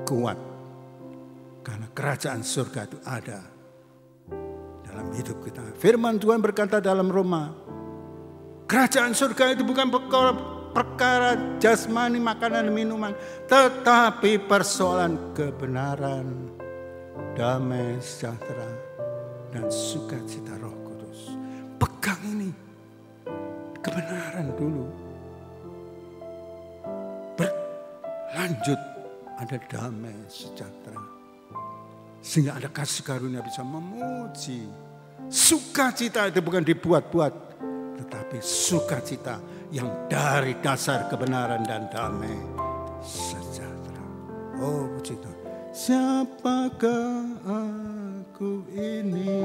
kuat. Karena kerajaan surga itu ada dalam hidup kita. Firman Tuhan berkata dalam Roma, kerajaan surga itu bukan perkara jasmani, makanan dan minuman, tetapi persoalan kebenaran, damai sejahtera, dan sukacita Roh Kudus. Pegang ini, kebenaran dulu. Berlanjut, ada damai sejahtera. Sehingga ada kasih karunia bisa memuji. Sukacita itu bukan dibuat-buat, tetapi sukacita yang dari dasar kebenaran dan damai sejahtera. Oh, puji Tuhan. Siapakah aku ini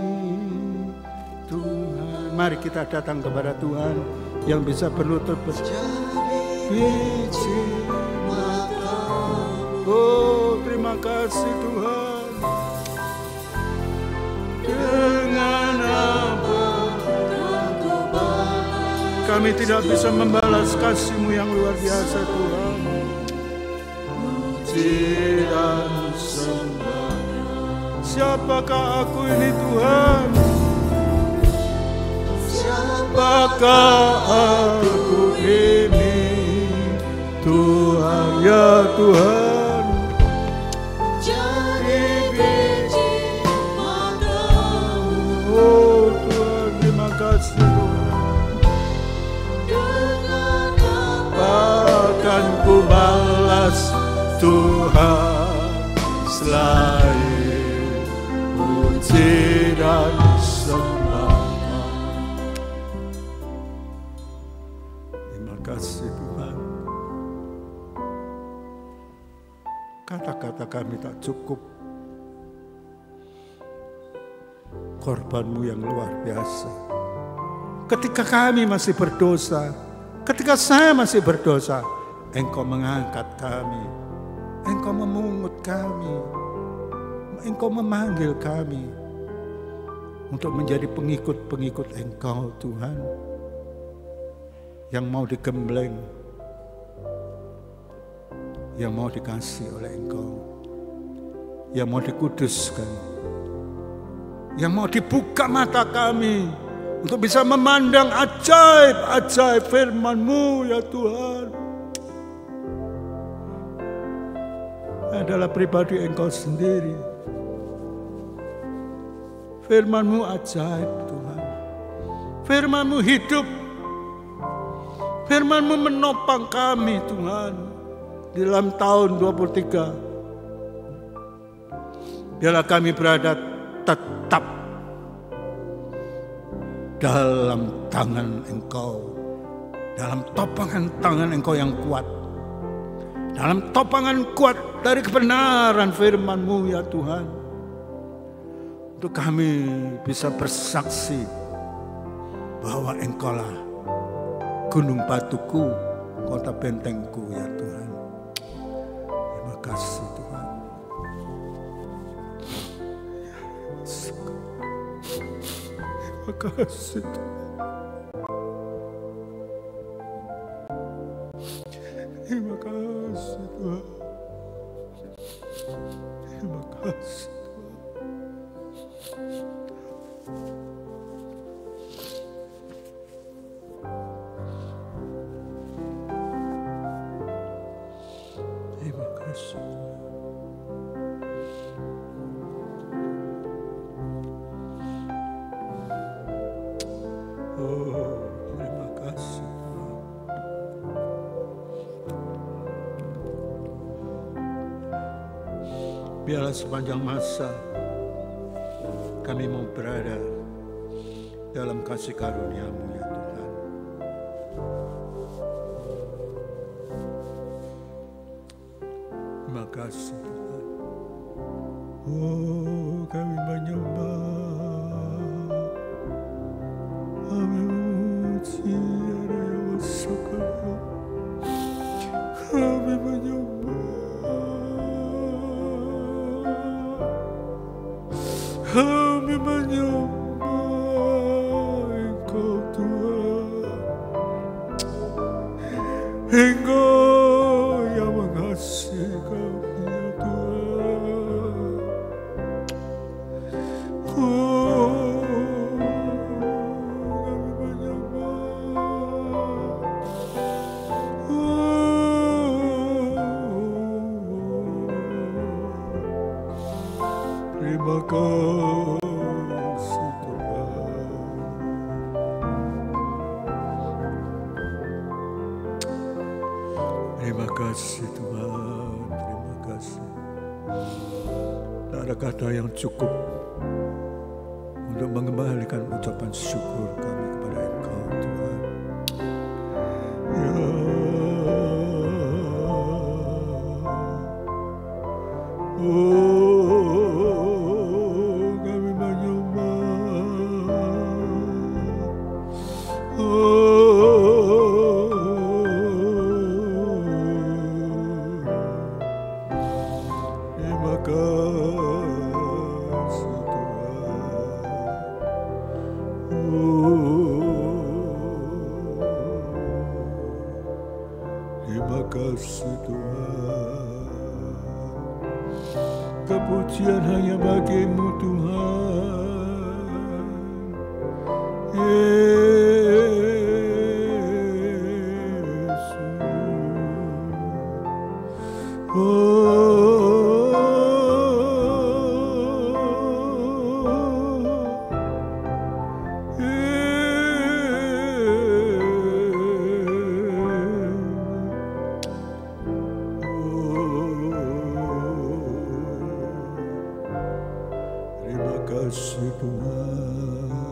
Tuhan? Mari kita datang kepada Tuhan yang bisa berlutut biji matamu. Oh, terima kasih Tuhan. Dengan apa kami tidak bisa membalas kasih-Mu yang luar biasa Tuhan. Puji dan sembah. Siapakah aku ini Tuhan? Siapakah aku ini Tuhan? Ya Tuhan. Oh Tuhan, terima kasih Tuhan. Akan ku balas Tuhan selain puji dan sembah. Terima kasih Tuhan. Kata-kata kami tak cukup. Korban-Mu yang luar biasa. Ketika kami masih berdosa, ketika saya masih berdosa, Engkau mengangkat kami, Engkau memungut kami, Engkau memanggil kami untuk menjadi pengikut-pengikut Engkau Tuhan, yang mau digembleng, yang mau dikasih oleh Engkau, yang mau dikuduskan, yang mau dibuka mata kami untuk bisa memandang ajaib-ajaib firman-Mu ya Tuhan. Adalah pribadi Engkau sendiri. Firman-Mu ajaib Tuhan. Firman-Mu hidup. Firman-Mu menopang kami Tuhan di dalam tahun 23. Biarlah kami berada tetap dalam tangan Engkau, dalam topangan tangan Engkau yang kuat, dalam topangan kuat dari kebenaran firman-Mu ya Tuhan, untuk kami bisa bersaksi bahwa Engkau-lah gunung batuku, kota bentengku ya Tuhan. Terima kasih Tuhan. Terima kasih Tuhan. Terima kasih Tuhan. Terima kasih Tuhan. Terima kasih. Oh, terima kasih. Biarlah sepanjang masa kami mau berada dalam kasih karunia-Mu ya Tuhan. Terima kasih Tuhan. Oh, kami menyembah, kami memuji Adonai Sekali. Kami menyembah, kami menyembah Engkau Tuhan. Engkau yang mengasihi kami ya Tuhan. Oh, kami menyembah. Terima kasih Tuhan. Terima kasih Tuhan. Terima kasih. Tak ada kata yang cukup untuk mengembalikan ucapan syukur kami kepada Engkau Tuhan. Ya. Oh, kami menyembah. Oh, terima kasih Tuhan. Terima kasih Tuhan. Kepujian hanya bagi-Mu Tuhan. Yesus. Terima kasih Tuhan.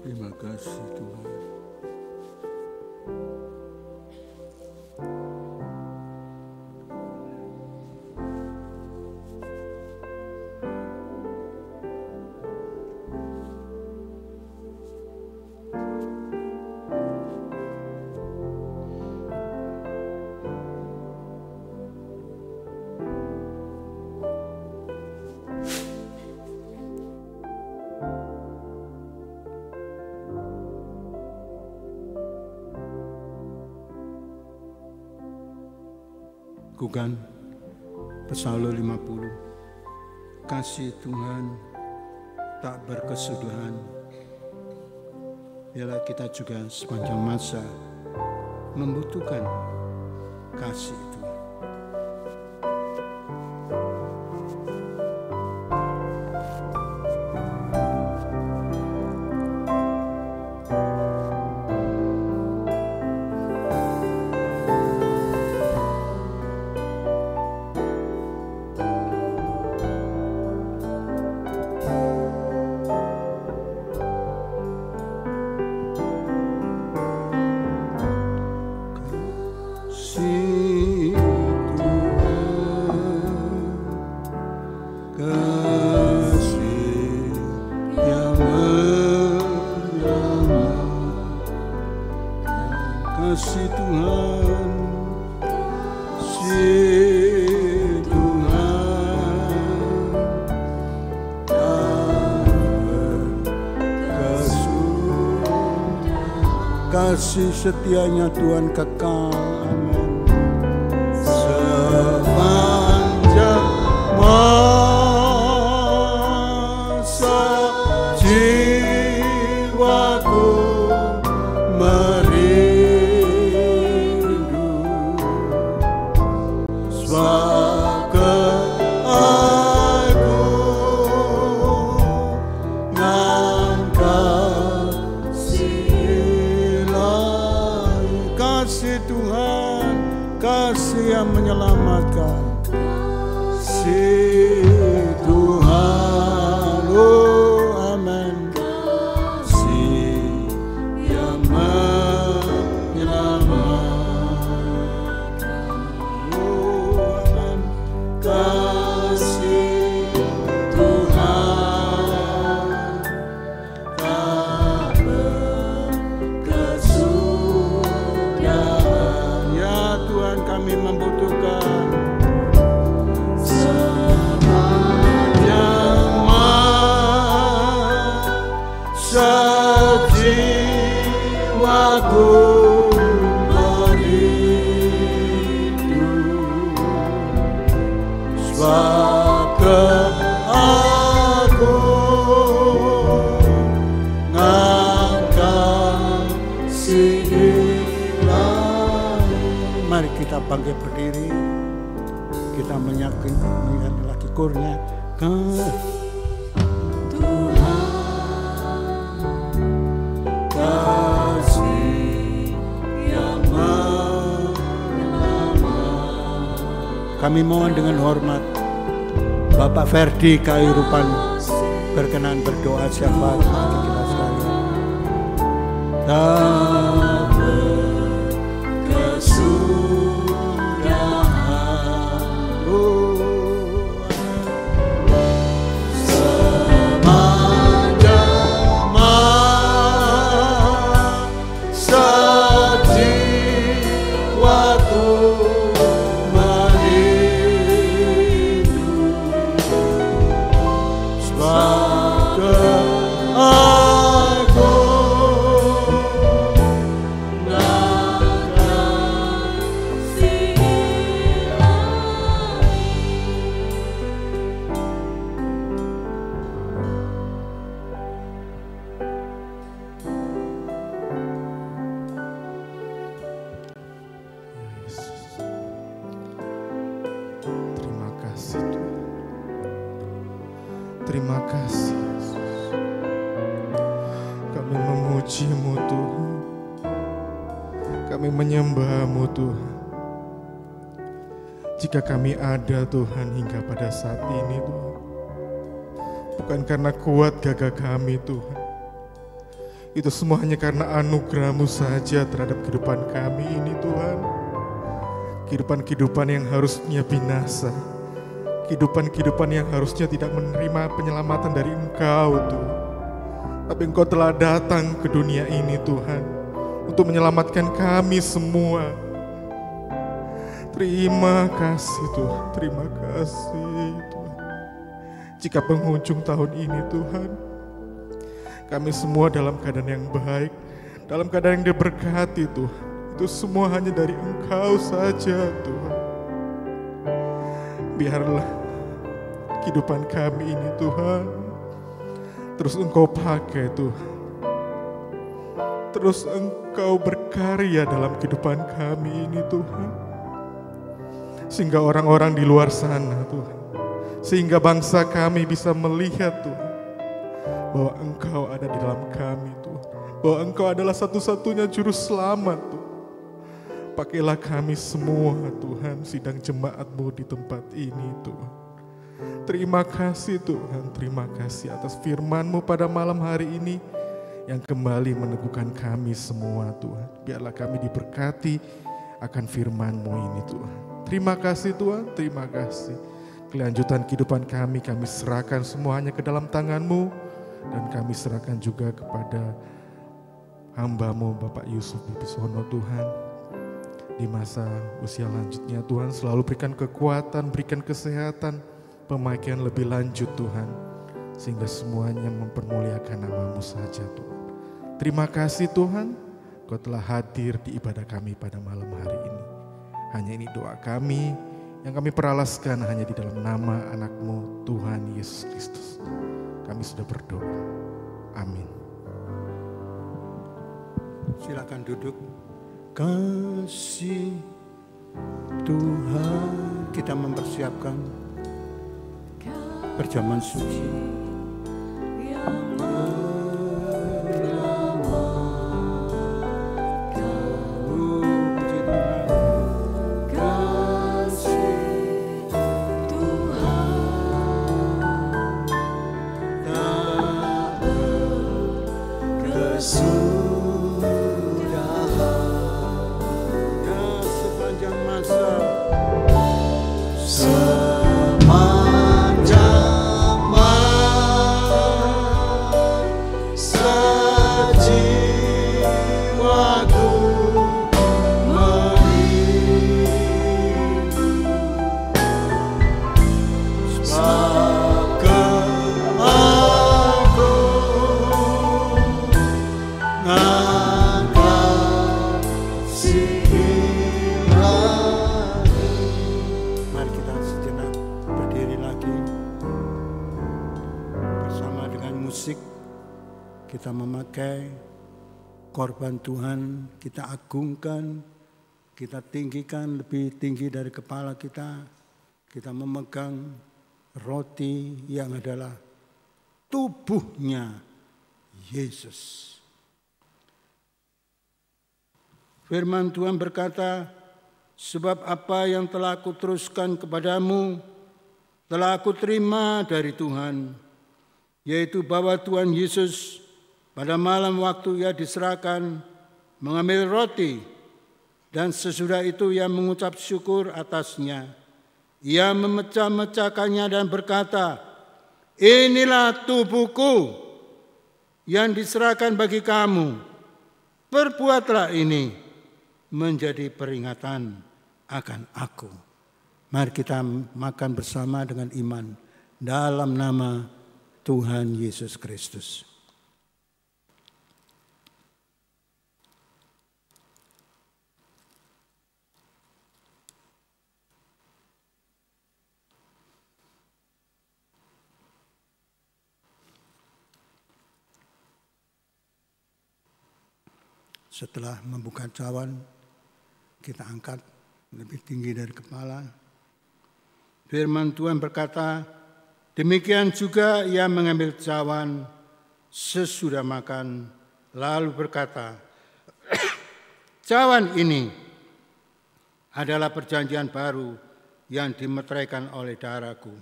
Terima kasih Tuhan. melakukan Psalm 50. Kasih Tuhan tak berkesudahan. Biarlah kita juga sepanjang masa membutuhkan kasih Tuhan. Kasih Tuhan, kasih Tuhan, kasih setianya Tuhan kekal, amin. Sepanjang masa jiwaku yang menyelamatkan. Si Tuhan, oh amin. Si yang menyelamatkan, oh amin. Kasih Tuhan tak berkesudahan. Ya Tuhan, kami membutuhkan sepanjang masa jiwaku merindu, sebab aku ngangkasi. Mari kita bangkit berdiri, kita menyanyikan lagi kurnya. Tuhan, kasih yang menyelamatkan. Kami mohon dengan hormat Bapak Ferdi Kairupan berkenan berdoa syafaat bagi kita sekalian. Terima kasih Yesus. Kami memuji-Mu Tuhan. Kami menyembah-Mu Tuhan. Jika kami ada Tuhan hingga pada saat ini Tuhan, bukan karena kuat gagah kami Tuhan. Itu semua hanya karena anugerah-Mu saja terhadap kehidupan kami ini Tuhan. Kehidupan-kehidupan yang harusnya binasa, kehidupan-kehidupan yang harusnya tidak menerima penyelamatan dari Engkau Tuhan. Tapi Engkau telah datang ke dunia ini Tuhan, untuk menyelamatkan kami semua. Terima kasih Tuhan, terima kasih Tuhan. Jika penghujung tahun ini Tuhan, kami semua dalam keadaan yang baik, dalam keadaan yang diberkati Tuhan. Itu semua hanya dari Engkau saja Tuhan. biarlah kehidupan kami ini Tuhan terus Engkau pakai Tuhan. Terus Engkau berkarya dalam kehidupan kami ini Tuhan. Sehingga orang-orang di luar sana Tuhan, sehingga bangsa kami bisa melihat Tuhan, bahwa Engkau ada di dalam kami Tuhan, bahwa Engkau adalah satu-satunya juru selamat Tuhan. Pakailah kami semua Tuhan, sidang jemaat-Mu di tempat ini Tuhan. Terima kasih Tuhan, terima kasih atas firman-Mu pada malam hari ini yang kembali meneguhkan kami semua Tuhan. Biarlah kami diberkati akan firman-Mu ini Tuhan. Terima kasih Tuhan, terima kasih. Kelanjutan kehidupan kami serahkan semuanya ke dalam tangan-Mu. Dan kami serahkan juga kepada hamba-Mu Bapak Yusuf Wibisono Tuhan. Di masa usia lanjutnya Tuhan selalu berikan kekuatan, berikan kesehatan, pemakaian lebih lanjut Tuhan. Sehingga semuanya mempermuliakan nama-Mu saja Tuhan. Terima kasih Tuhan, Kau telah hadir di ibadah kami pada malam hari ini. Hanya ini doa kami yang kami peralaskan hanya di dalam nama anak-Mu Tuhan Yesus Kristus. Kami sudah berdoa. Amin. Silakan duduk. Kasih Tuhan, kita mempersiapkan perjamuan suci. Kita memakai korban Tuhan, kita agungkan, kita tinggikan lebih tinggi dari kepala kita. Kita memegang roti yang adalah tubuhnya Yesus. Firman Tuhan berkata, sebab apa yang telah aku teruskan kepadamu, telah aku terima dari Tuhan, yaitu bahwa Tuhan Yesus pada malam waktu Ia diserahkan, mengambil roti, dan sesudah itu Ia mengucap syukur atasnya. Ia memecah-mecahkannya dan berkata, inilah tubuhku yang diserahkan bagi kamu. Perbuatlah ini menjadi peringatan akan aku. Mari kita makan bersama dengan iman dalam nama Tuhan Yesus Kristus. Setelah membuka cawan, kita angkat lebih tinggi dari kepala. Firman Tuhan berkata, demikian juga Ia mengambil cawan sesudah makan, lalu berkata, cawan ini adalah perjanjian baru yang dimeteraikan oleh darahku.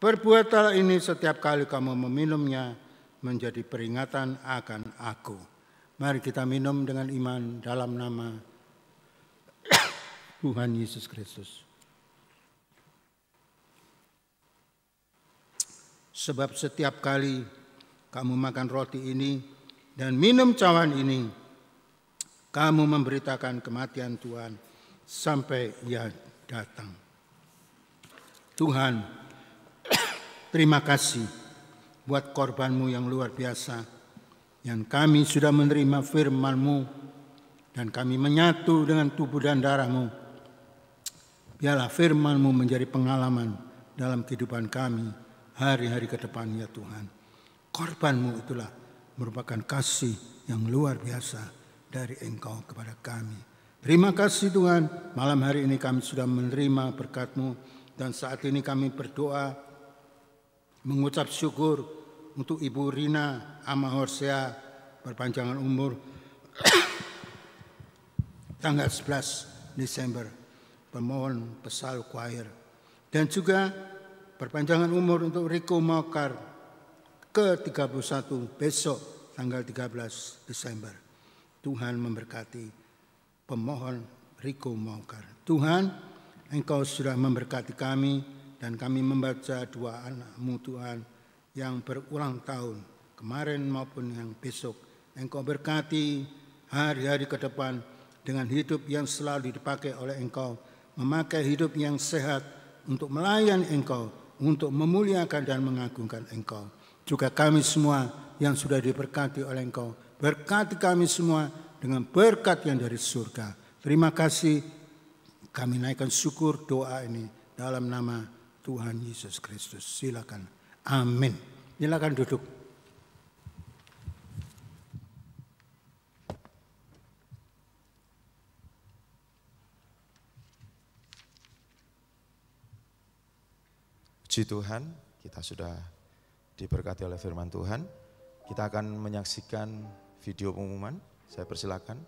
Perbuatlah ini setiap kali kamu meminumnya menjadi peringatan akan aku. Mari kita minum dengan iman dalam nama Tuhan Yesus Kristus. Sebab setiap kali kamu makan roti ini dan minum cawan ini, kamu memberitakan kematian Tuhan sampai Ia datang. Tuhan, terima kasih buat korban-Mu yang luar biasa, yang kami sudah menerima firman-Mu dan kami menyatu dengan tubuh dan darah-Mu. Biarlah firman-Mu menjadi pengalaman dalam kehidupan kami hari-hari ke depan ya Tuhan. Korban-Mu itulah merupakan kasih yang luar biasa dari Engkau kepada kami. Terima kasih Tuhan, malam hari ini kami sudah menerima berkat-Mu dan saat ini kami berdoa mengucap syukur untuk Ibu Rina Amahorsea perpanjangan umur tanggal 11 Desember, pemohon pesal choir. Dan juga perpanjangan umur untuk Riko Maukar ke-31 besok tanggal 13 Desember. Tuhan memberkati pemohon Riko Maukar. Tuhan, Engkau sudah memberkati kami dan kami membaca dua anak-Mu Tuhan yang berulang tahun kemarin maupun yang besok. Engkau berkati hari-hari ke depan dengan hidup yang selalu dipakai oleh Engkau, memakai hidup yang sehat untuk melayani Engkau, untuk memuliakan dan mengagungkan Engkau. Juga kami semua yang sudah diberkati oleh Engkau, berkati kami semua dengan berkat yang dari surga. Terima kasih, kami naikkan syukur doa ini dalam nama Tuhan Yesus Kristus. Silakan. Amin. Silakan duduk. Puji Tuhan, kita sudah diberkati oleh firman Tuhan. Kita akan menyaksikan video pengumuman. Saya persilakan.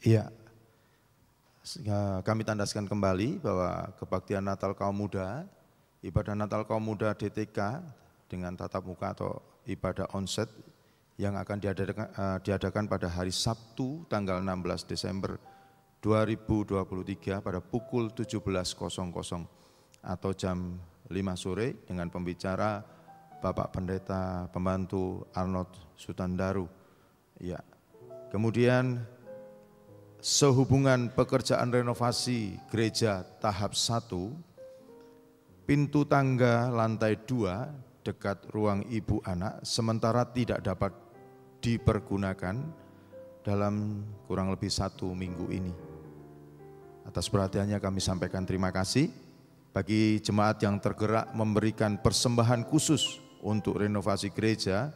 Iya, kami tandaskan kembali bahwa kebaktian Natal kaum muda, ibadah Natal kaum muda DTK dengan tatap muka atau ibadah onset yang akan diadakan pada hari Sabtu tanggal 16 Desember 2023 pada pukul 17.00 atau jam 5 sore dengan pembicara Bapak Pendeta Pembantu Arnold Sutandaru. Ya. Kemudian sehubungan pekerjaan renovasi gereja tahap 1, pintu tangga lantai 2 dekat ruang ibu anak sementara tidak dapat dipergunakan dalam kurang lebih 1 minggu ini. Atas perhatiannya kami sampaikan terima kasih bagi jemaat yang tergerak memberikan persembahan khusus untuk renovasi gereja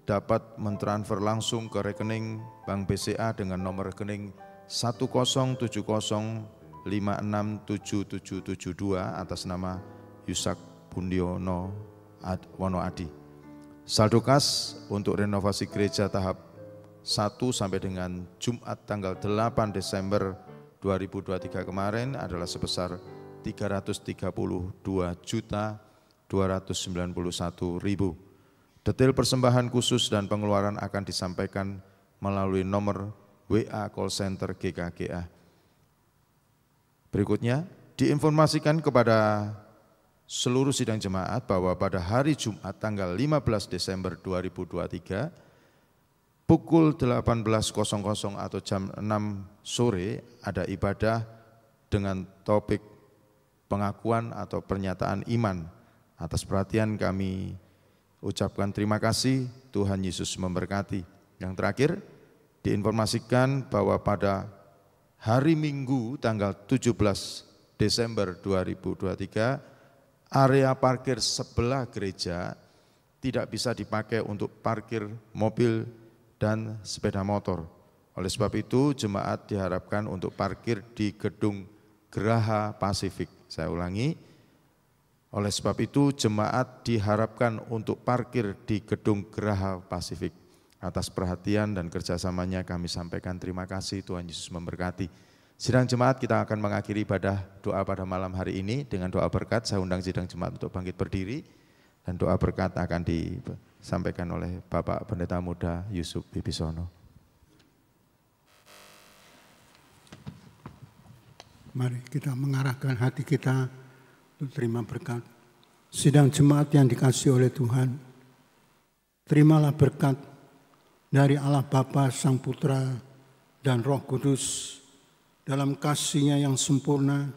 dapat mentransfer langsung ke rekening Bank BCA dengan nomor rekening 1070567772 atas nama Yusak Bundiono Wonoadi. Saldo kas untuk renovasi gereja tahap 1 sampai dengan Jumat tanggal 8 Desember 2023 kemarin adalah sebesar 332.200.000 291.000. Detail persembahan khusus dan pengeluaran akan disampaikan melalui nomor WA call center GKGA. Berikutnya, diinformasikan kepada seluruh sidang jemaat bahwa pada hari Jumat tanggal 15 Desember 2023 pukul 18.00 atau jam 6 sore ada ibadah dengan topik pengakuan atau pernyataan iman. Atas perhatian kami ucapkan terima kasih, Tuhan Yesus memberkati. Yang terakhir, diinformasikan bahwa pada hari Minggu tanggal 17 Desember 2023, area parkir sebelah gereja tidak bisa dipakai untuk parkir mobil dan sepeda motor. Oleh sebab itu, jemaat diharapkan untuk parkir di gedung Geraha Pasifik. Saya ulangi, oleh sebab itu jemaat diharapkan untuk parkir di gedung Geraha Pasifik. Atas perhatian dan kerjasamanya kami sampaikan terima kasih, Tuhan Yesus memberkati. Sidang jemaat kita akan mengakhiri ibadah doa pada malam hari ini dengan doa berkat. Saya undang sidang jemaat untuk bangkit berdiri dan doa berkat akan disampaikan oleh Bapak Pendeta Muda Yusuf Bibisono. Mari kita mengarahkan hati kita untuk terima berkat. Sidang jemaat yang dikasihi oleh Tuhan, terimalah berkat dari Allah Bapa, Sang Putra, dan Roh Kudus dalam kasih-Nya yang sempurna,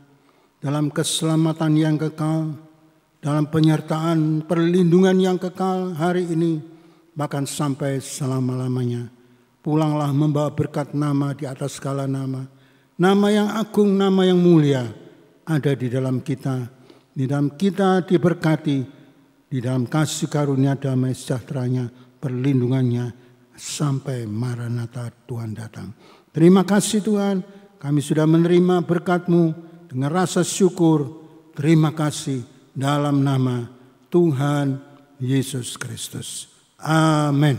dalam keselamatan yang kekal, dalam penyertaan perlindungan yang kekal hari ini, bahkan sampai selama-lamanya. Pulanglah membawa berkat nama di atas segala nama, nama yang agung, nama yang mulia ada di dalam kita. Di dalam kita diberkati, di dalam kasih karunia damai sejahteranya, perlindungannya, sampai Maranatha Tuhan datang. Terima kasih Tuhan, kami sudah menerima berkat-Mu dengan rasa syukur. Terima kasih dalam nama Tuhan Yesus Kristus. Amin.